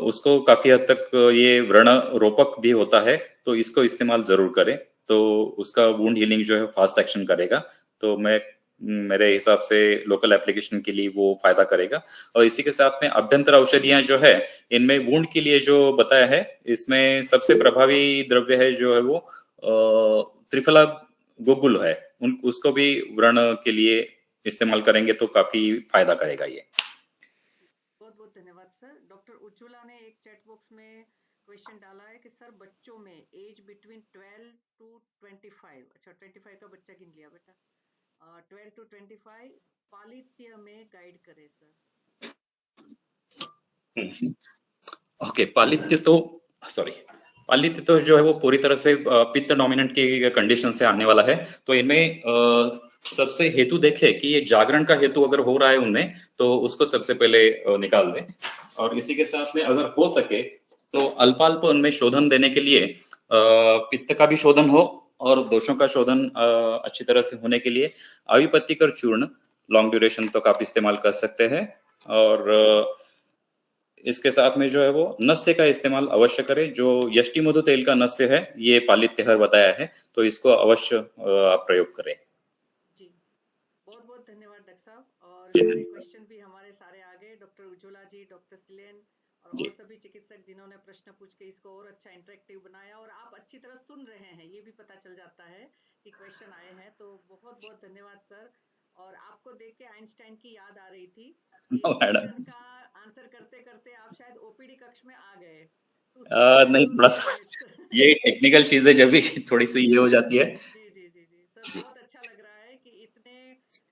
उसको काफी हद तक ये व्रण रोपक भी होता है, तो इसको इस्तेमाल जरूर करें, तो उसका वुंड हीलिंग जो है फास्ट एक्शन करेगा। तो मेरे हिसाब से लोकल एप्लीकेशन के लिए वो फायदा करेगा। और इसी के साथ में अभ्यंतर औषधियां जो है, इनमें वुंड के लिए जो बताया है, इसमें सबसे प्रभावी द्रव्य है जो है वो त्रिफला गुगुल है, उन उसको भी व्रण के लिए इस्तेमाल करेंगे तो काफी फायदा करेगा ये। बहुत बहुत धन्यवाद सर। डॉक्टर उज्ज्वला ने एक चैट बॉक्स में क्वेश्चन डाला है कि सर बच्चों में एज बिटवीन 12 to 25, अच्छा 25 का बच्चा गिन लिया बेटा, 12 to 25 पालित्य में गाइड करे सर। ओके, पालित्य तो, सॉरी, पालित्य तो जो है वो पूरी तरह से पित्त डोमिनेंट की कंडीशन से आने वाला है। तो इनमें सबसे हेतु देखे कि ये जागरण का हेतु अगर हो रहा है उनमें, तो उसको सबसे पहले निकाल दें। और इसी के साथ में अगर हो सके तो अल्पाल्प उनमें शोधन देने के लिए पित्त का भी शोधन हो, और दोषों का शोधन अच्छी तरह से होने के लिए अविपत्तिकर चूर्ण लॉन्ग ड्यूरेशन तक आप इस्तेमाल कर सकते हैं। और इसके साथ में जो है वो नस्य का इस्तेमाल अवश्य करें। जो यष्टि मधु तेल का नस्य है, ये पालित्यहर बताया है, तो इसको अवश्य आप प्रयोग करें। जी, बहुत बहुत धन्यवाद डॉक्टर साहब। और जी सारे क्वेश्चन भी हमारे सारे आ गए, डॉक्टर उज्ज्वला जी, डॉक्टर सिलेन और जी सभी चिकित्सक जिन्होंने प्रश्न पूछ के इसको और अच्छा इंटरेक्टिव बनाया, और आप अच्छी तरह सुन रहे हैं, ये भी पता चल जाता है कि क्वेश्चन आए हैं। तो बहुत बहुत धन्यवाद सर। और आपको देख के आइंस्टाइन की याद आ रही थी कि मैडम, क्वेश्चन का आंसर करते करते आप शायद ओपीडी कक्ष में आ गए, तो उसको शेयर नहीं, जरूर थोड़ा सा करिए सर। ये टेक्निकल चीजें जब भी थोड़ी सी ये हो जाती है। जी जी जी जी सर, जी बहुत अच्छा लग रहा है कि इतने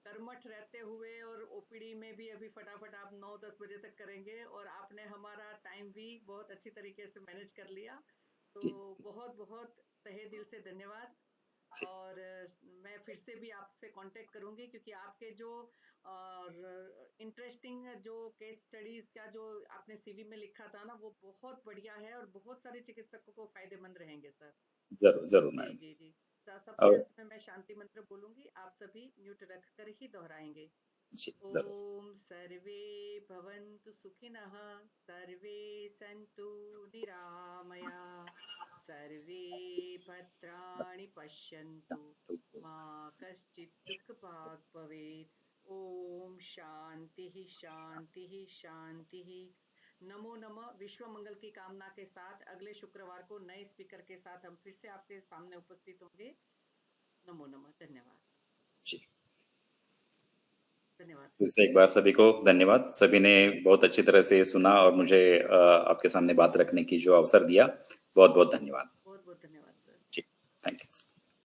कर्मठ रहते हुए और ओपीडी में भी अभी फटाफट आप 9-10 बजे तक करेंगे, और आपने हमारा टाइम भी बहुत अच्छी तरीके से मैनेज कर लिया। जी। तो बहुत बहुत तहे दिल से धन्यवाद। जी। और मैं फिर से भी आपसे कांटेक्ट करूंगी, क्योंकि आपके जो इंटरेस्टिंग जो केस स्टडीज का जो आपने सीवी में लिखा था ना, वो बहुत बढ़िया है और बहुत सारे चिकित्सकों को फायदेमंद रहेंगे सर। जरूर जरूर जी मैडम। जी जी। सबसे और अंत में मैं शांति मंत्र बोलूंगी, आप सभी म्यूट रख कर ही दोहराएंगे। जी जरूर। ओम सर्वे भवन्तु सुखिनः, सर्वे सन्तु निरामया, सर्वे भद्राणि पश्यन्तु, मा कश्चित् दुःखभाग् भवेत्। ओम शांतिः शांतिः शांतिः। नमो नमः। विश्व मंगल की कामना के साथ अगले शुक्रवार को नए स्पीकर के साथ हम फिर से आपके सामने उपस्थित होंगे। नमो नमः। धन्यवाद। जी। धन्यवाद फिर सर। से एक बार सभी को धन्यवाद। सभी ने बहुत अच्छी तरह से सुना और मुझे आपके सामने बात रखने की जो अवसर दिया, बहुत बहुत धन्यवाद।